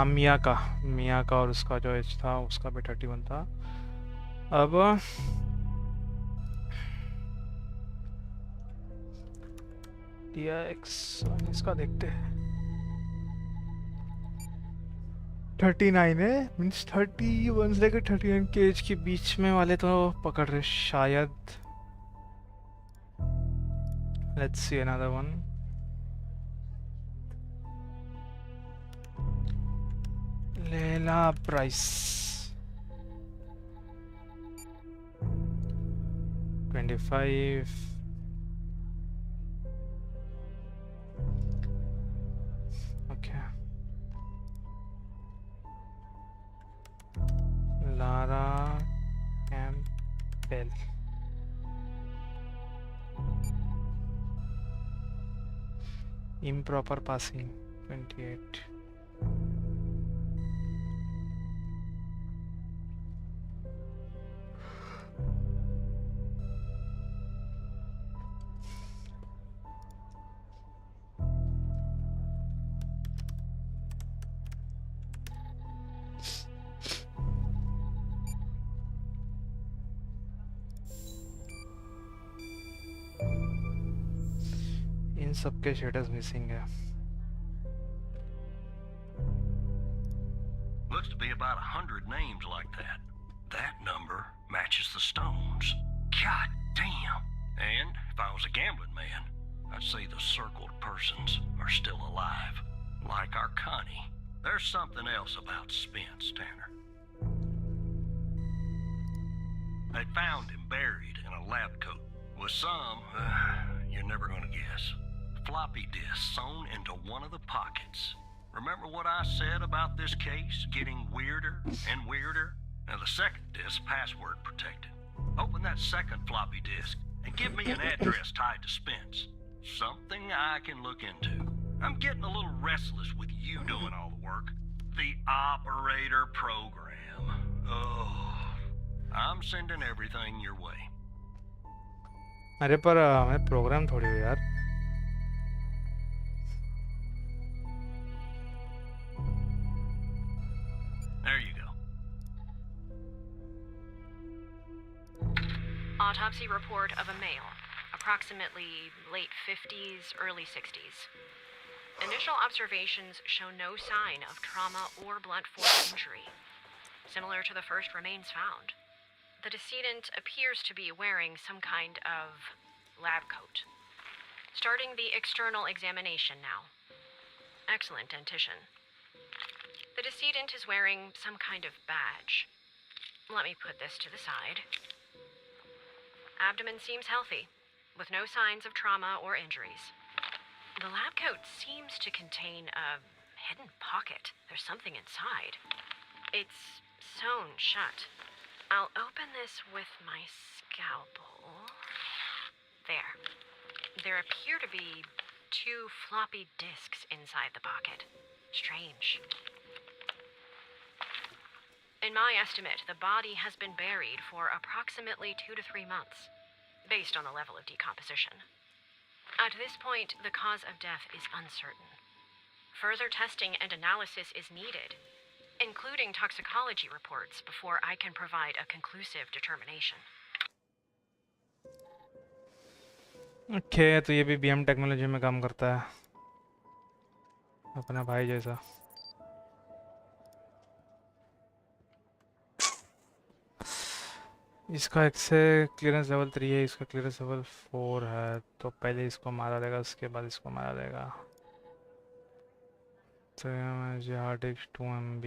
मिया का और उसका जो एज था उसका भी 31 था। अब इसका देखते हैं, 39 है, मीन्स 31 से लेकर 39 के एज के बीच में वाले तो पकड़ रहे शायद। Let's see another one. Leila price 25, okay. Lara Campbell, improper passing 28, इन सबके शेडर्स मिसिंग है। Looks to be about 100 names like that. That number matches the stones. God damn. And if I was a gambling man, I'd say the circled persons are still alive. Like our Connie. There's something else about Spence, Tanner. They found him buried in a lab coat with some, you're never gonna guess, floppy disk sewn into one of the pockets. Remember what I said about this case getting weirder and weirder? Now the second disk password protected. Open that second floppy disk and give me an address tied to Spence. Something I can look into. I'm getting a little restless with you doing all the work. The operator program. Oh, I'm sending everything your way. अरे पर हमें programme थोड़ी हो यार। There you go. Autopsy report of a male, approximately late 50s, early 60s. Initial observations show no sign of trauma or blunt force injury. Similar to the first remains found. The decedent appears to be wearing some kind of lab coat. Starting the external examination now. Excellent dentition. The decedent is wearing some kind of badge. Let me put this to the side. Abdomen seems healthy, with no signs of trauma or injuries. The lab coat seems to contain a hidden pocket. There's something inside. It's sewn shut. I'll open this with my scalpel. There. There appear to be 2 floppy disks inside the pocket. Strange. In my estimate, the body has been buried for approximately 2 to 3 months, based on the level of decomposition. At this point, the cause of death is uncertain. Further testing and analysis is needed, including toxicology reports, before I can provide a conclusive determination. Okay तो ये भी BM technology में काम करता है, अपना भाई जैसा। इसका एक से क्लियरेंस लेवल 3 है, इसका क्लियरेंस लेवल 4 है, तो पहले इसको मारा जाएगा, उसके बाद इसको मारा जाएगा। तो हार्ड डिस्क 2 MB,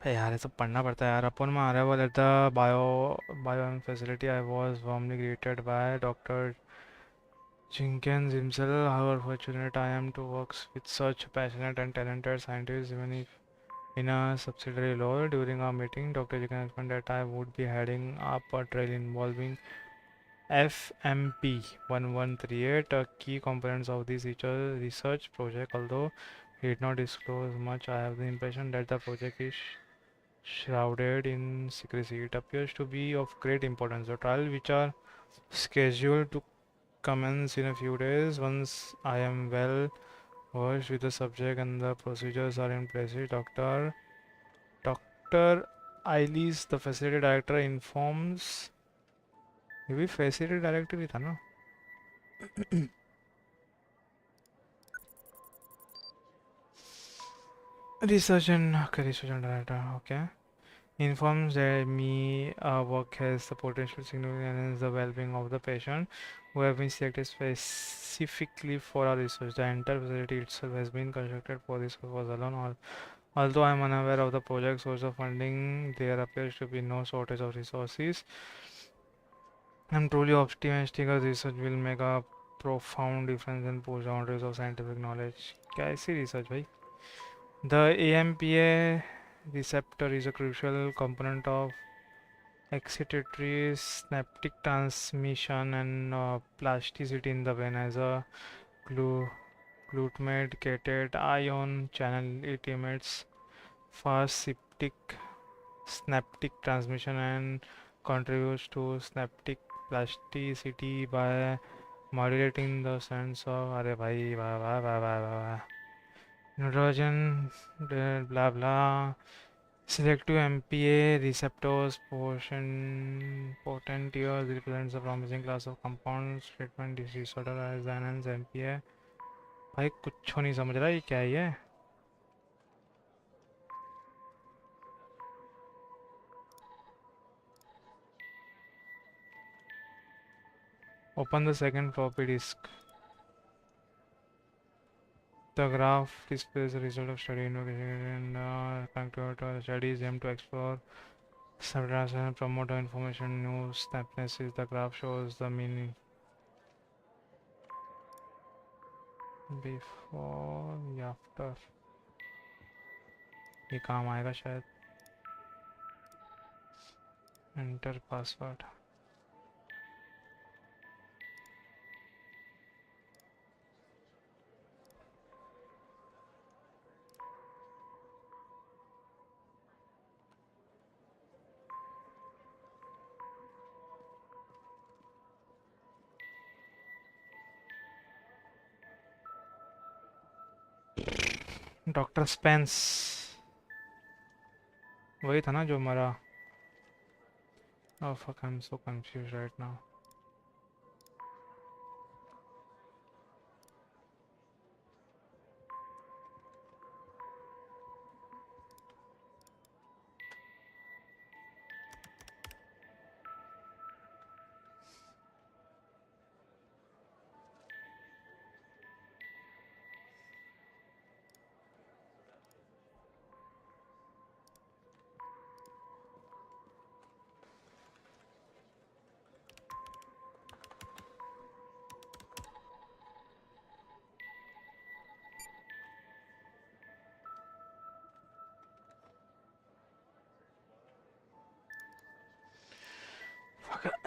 यार ये सब पढ़ना पड़ता है यार। अपन में arrival at the bio facility, I was warmly greeted by doctor Jenkins himself, however fortunate I am to work with such passionate and talented scientists, even if in a subsidiary role. During our meeting, Dr. Jenkins explained that I would be heading up a trail involving FMP 1138, a key components of this research project. Although he did not disclose much, I have the impression that the project is shrouded in secrecy. It appears to be of great importance. The trial, which are scheduled to commence in a few days, once I am well versed with the subject and the procedures are in place, Dr. Eilis, the facility director, informs. ये भी facility director ही था ना? Research and director, okay. Informs that me work has the potential to significantly enhance the well-being of the patient who have been selected specifically for our research. The entire facility itself has been constructed for this purpose alone. Although I am unaware of the project source of funding, there appears to be no shortage of resources. I am truly optimistic that research will make a profound difference and push boundaries of scientific knowledge. कैसी research भाई? The AMPA receptor is a crucial component of excitatory synaptic transmission and plasticity in the brain. As a glutamate cated ion channel, it emits fast synaptic transmission and contributes to synaptic plasticity by modulating the sense of अरे भाई वाह वाह वाह वाह वाह वाह nitrogen blah blah selective MPA receptors potentials represents a promising class of compounds treatment is disorder as enhance MPA भाई कुछ नहीं समझ रहा ये क्या है ये open the second floppy disk. The graph displays the result of study investigation and concluded studies aim to explore subtracts and promote information news snapness is the graph shows the meaning before after ये काम आएगा शायद enter password doctor Spence वही था ना जो मरा oh fuck I'm so confused right now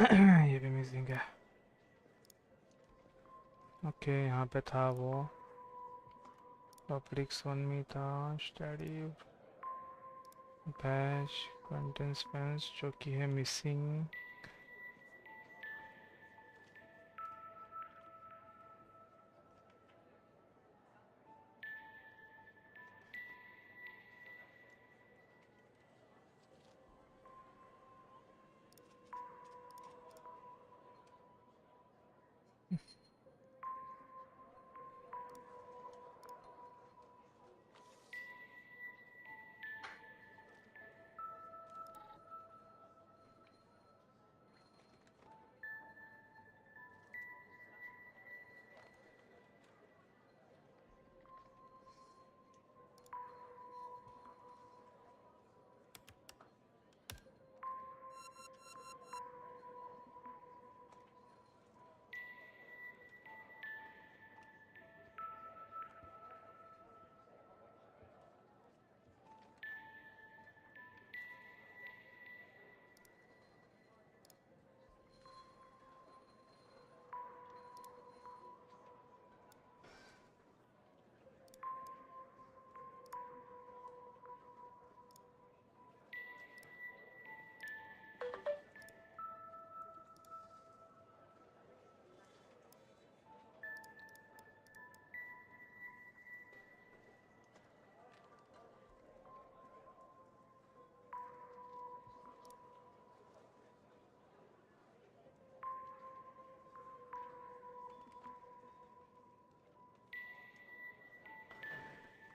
ये भी मिसिंग है ओके यहाँ पे था वो पब्लिक वन में था स्टडी बैच कंटेंट स्पेंस जो कि है मिसिंग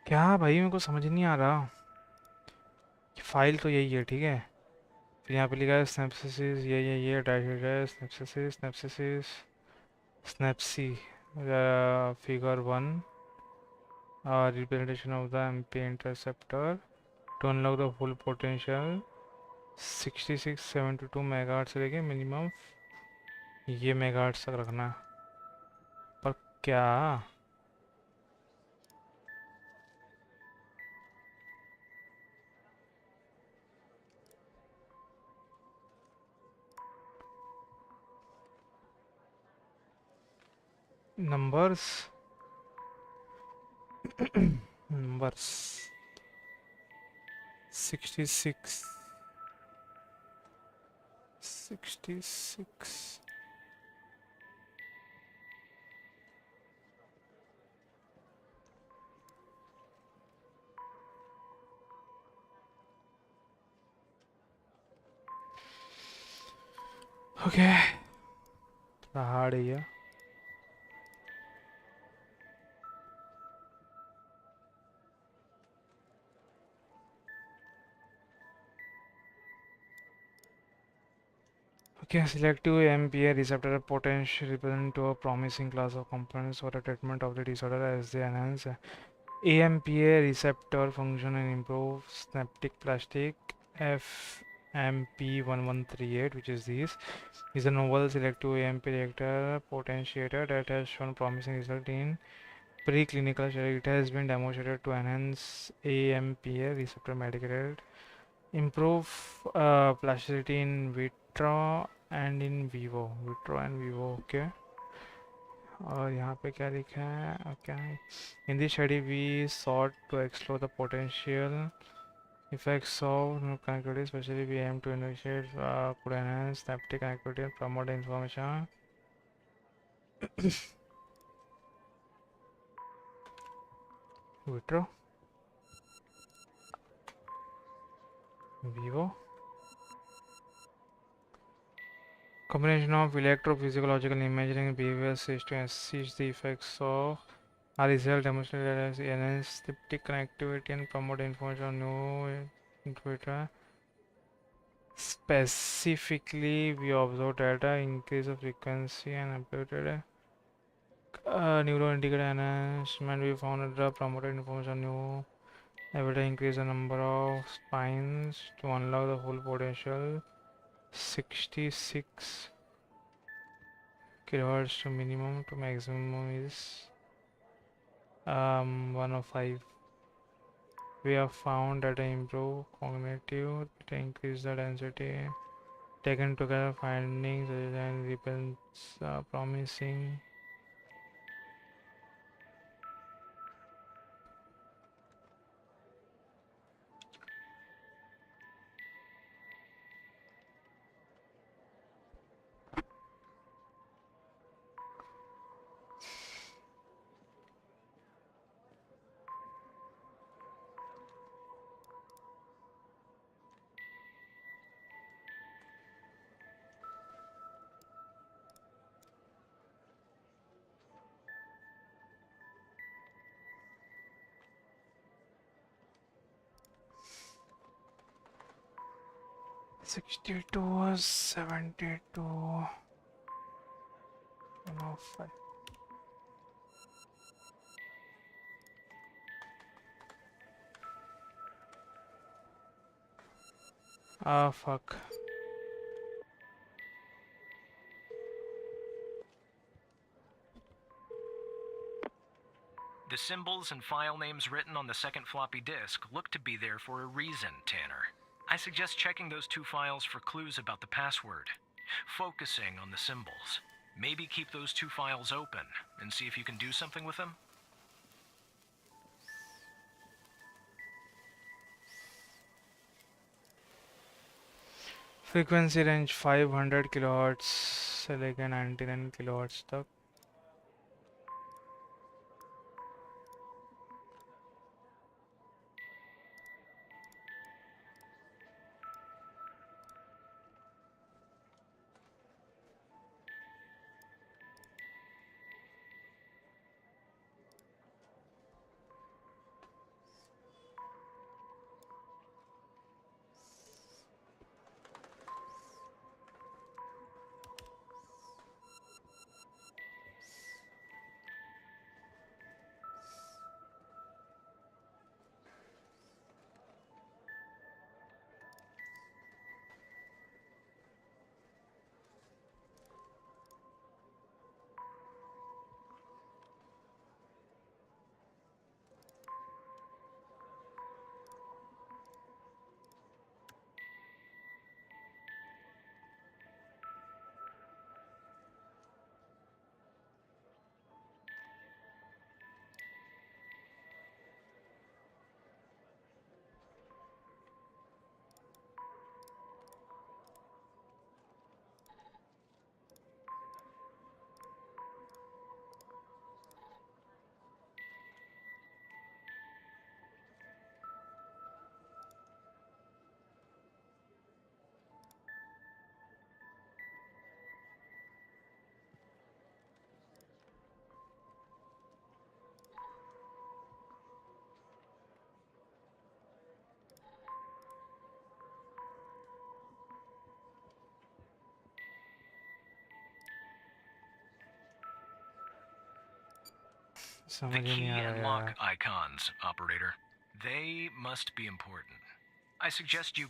क्या भाई, मेरे को समझ नहीं आ रहा। फाइल तो यही है, ठीक है। फिर यहाँ पे लिखा है स्नैपसिस, ये डैश है, स्नैपसिस स्नैपसी figure 1 representation of the MP interceptor to unlock the full potential 6672 megahertz से लेके मिनिमम ये मेगाहर्ट्ज तक रखना। पर क्या नंबर्स नंबर्स 66 66 ओके, थोड़ा हार्ड है ये। Okay, selective AMPA receptor potential represent to a promising class of components for the treatment of the disorder as they enhance AMPA receptor function and improve synaptic plastic. FMP1138, which is this, is a novel selective AMP reactor potentiator that has shown promising result in preclinical study. It has been demonstrated to enhance AMPA receptor medicated, improve plasticity in vitro and in vivo. Vitro and vivo, okay. और यहाँ पे क्या लिखा है? Okay. In this study, we sought to explore the potential effects of connectivity, especially we aim to investigate could enhance synaptic connectivity and promote information. Vitro, vivo. Combination of electrophysiological imaging and behavioral assist to assess the effects of our result demonstrated as enhance synaptic connectivity and promote information on new intuitor. Specifically, we observed data increase of frequency and amplitude. Neuroindicator enhancement, we found that promoted information new evidence increase the number of spines to unlock the full potential. 66 kilohertz to minimum to maximum is 105. We have found that improve cognitive, it increase the density. Taken together, findings and results promising. $62 was $72. 105. Ah, fuck. The symbols and file names written on the second floppy disk look to be there for a reason, Tanner. I suggest checking those two files for clues about the password. Focusing on the symbols. Maybe keep those two files open and see if you can do something with them. Frequency range 500 kilohertz से लेकर 99 kilohertz तक. The समझ ही नहीं key आ रहा and lock यार. icons, operator. They must be important. I suggest you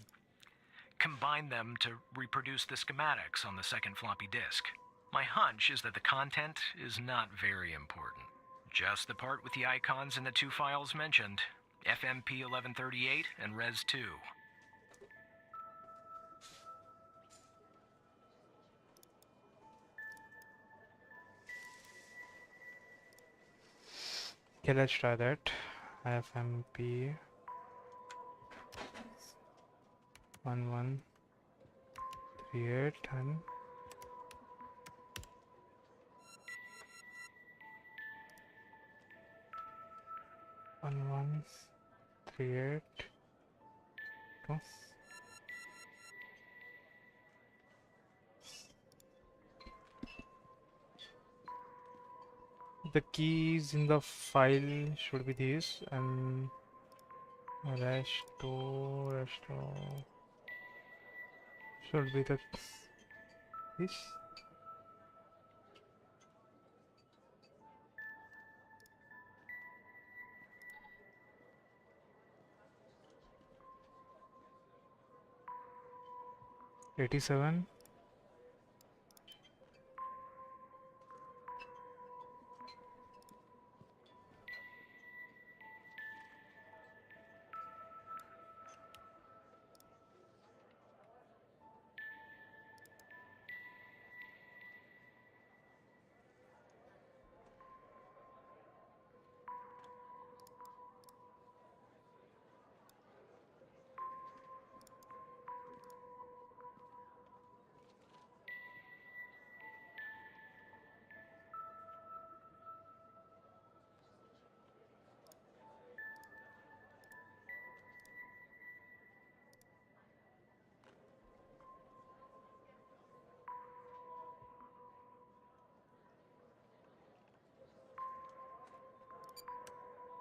combine them to reproduce the schematics on the second floppy disk. My hunch is that the content is not very important. Just the part with the icons in the two files mentioned, FMP 1138 and Res 2. Okay, let's try that. FMP 1138 and one one 38 2. The keys in the file should be these, and rest2 should be this. $87.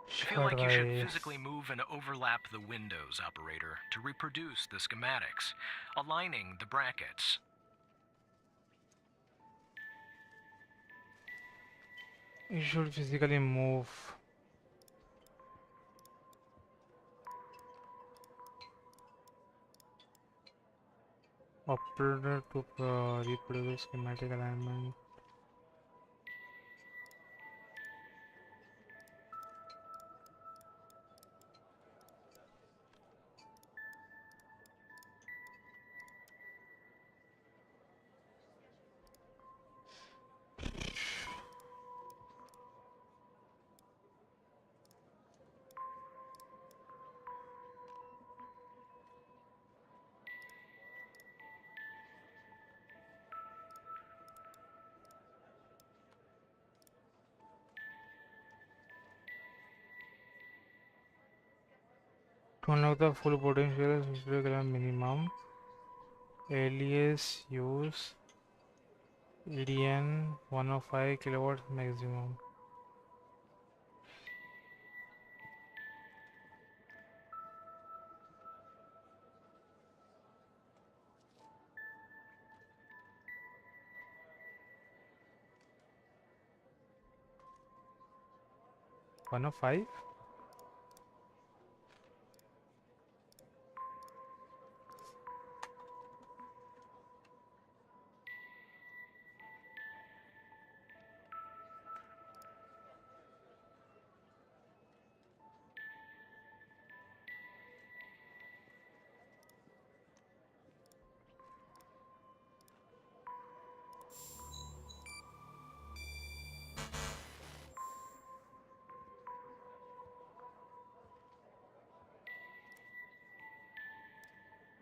I feel like you should physically move and overlap the windows, operator, to reproduce the schematics, aligning the brackets. You should physically move. Operator to reproduce schematic alignment. To unlock the full potential minimum, alias use EDN 105 kilowatts maximum. One of five.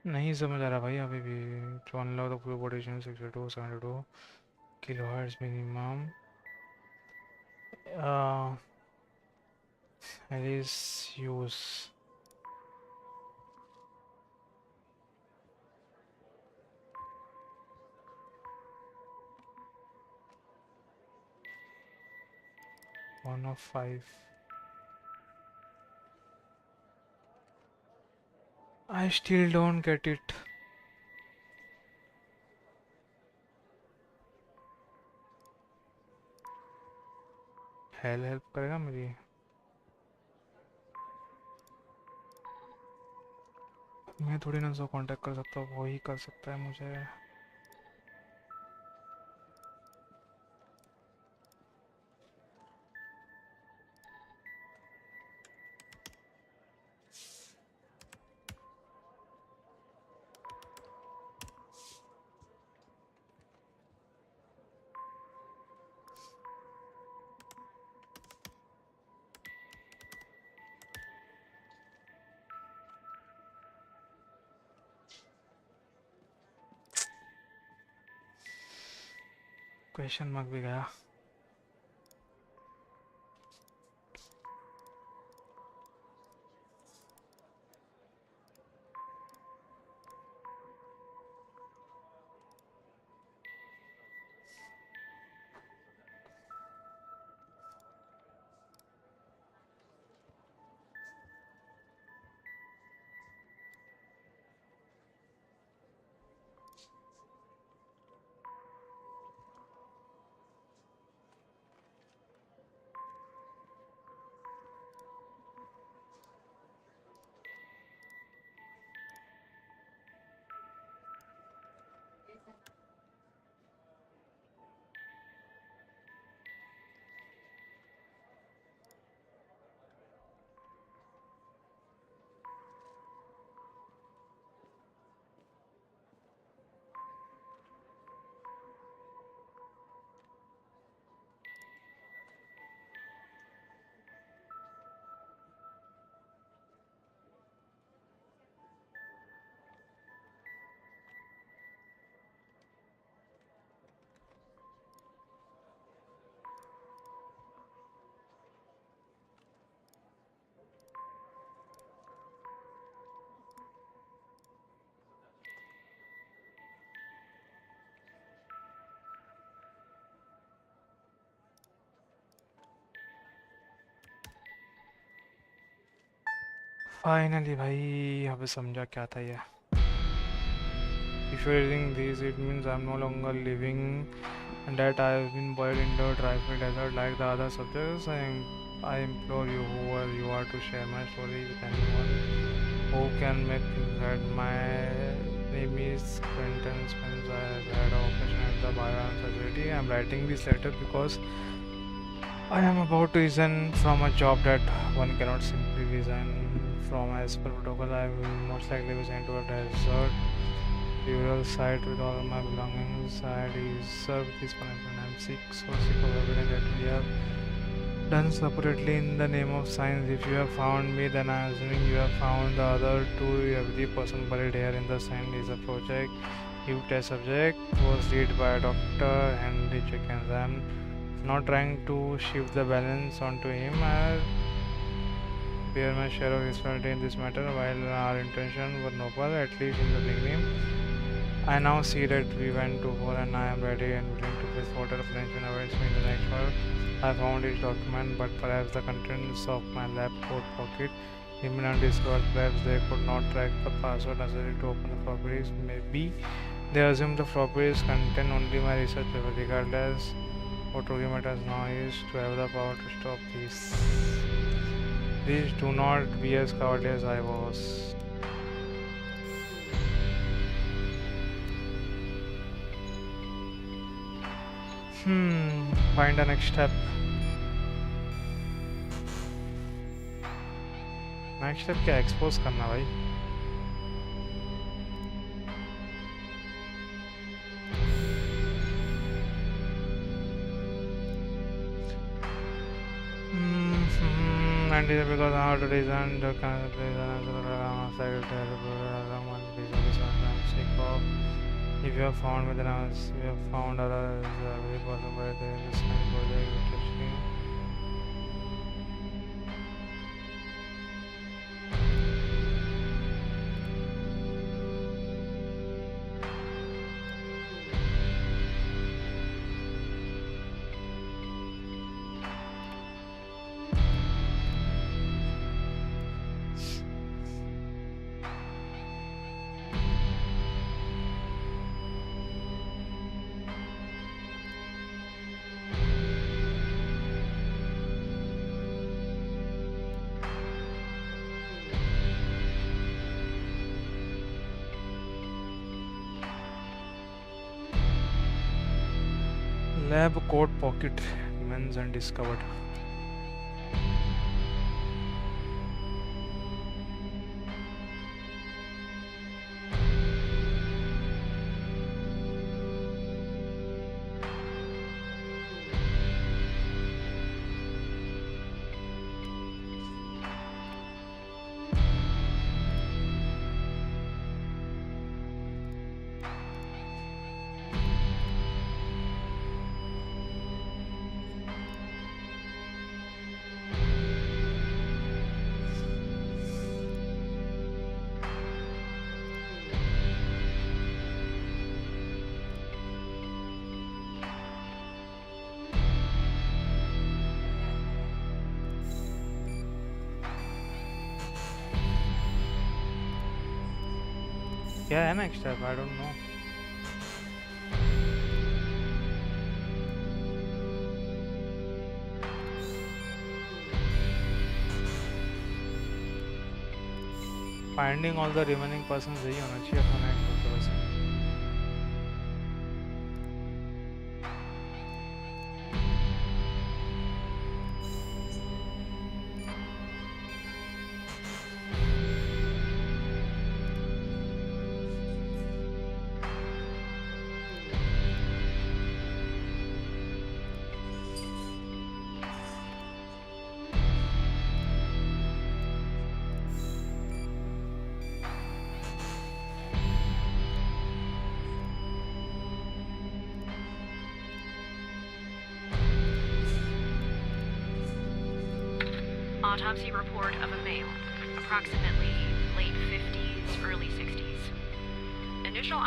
नहीं समझ आ रहा भाई अभी भी. To unlock the full potential 62 72 kilohertz minimum. Alias use one of five. I still don't get it. Help करेगा मेरी? मैं थोड़ी ना उसको कांटेक्ट कर सकता हूँ, वो ही कर सकता है मुझे। क्वेश्चन मार्क भी गया। फाइनली भाई अभी समझा क्या था ये। If you're using these, it means I'm no longer living and that I have been boiled into a dry-free desert like the other subjects. I implore you, whoever you are, to share my story with anyone who can make things right. My name is Quentin Spence. I have had an operation at the Bioan facility. I'm writing this letter because I am about to resign from a job that one cannot simply resign from. As per protocol, I will most likely be sent to a desert burial site with all my belongings. I deserve this punishment. I'm sick, so sick of evidence that we have done separately in the name of science. If you have found me, then I'm assuming you have found the other two. Every person buried here in the sand is a project. You test subject was led by Dr. Henry Chickens. I'm not trying to shift the balance onto him. I bear my share of responsibility in this matter. While our intentions were noble, at least in the beginning, I now see that we went too far, and I am ready and willing to face whatever punishment awaits me in the next world. I found each document, but perhaps the contents of my lab coat pocket remain undiscovered. Perhaps they could not track the password necessary to open the floppy disk. Maybe they assumed the floppy disk contain only my research paper. Regardless, what truly matters now is to have the power to stop this. Please do not be as cowardly as I was. Find the next step. Next step क्या expose करना भाई? And it is because how to design the kind of if you have found me, then you have found others. Very possible there is some project interesting. Lab code pocket remains undiscovered. क्या है next step? I don't know. Finding all the remaining persons यही होना चाहिए अपना next तरह से. Autopsy report of a male, approximately late 50s, early 60s. Initial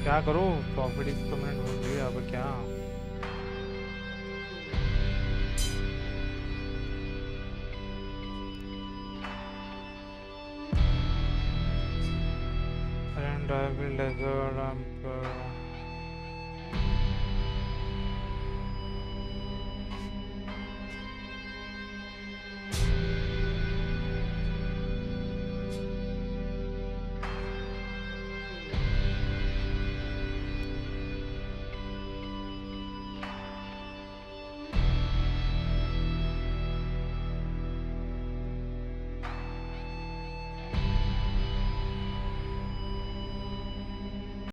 क्या करूँ? प्रॉपर्टी तो मैंने ढूंढ लिया, अब क्या?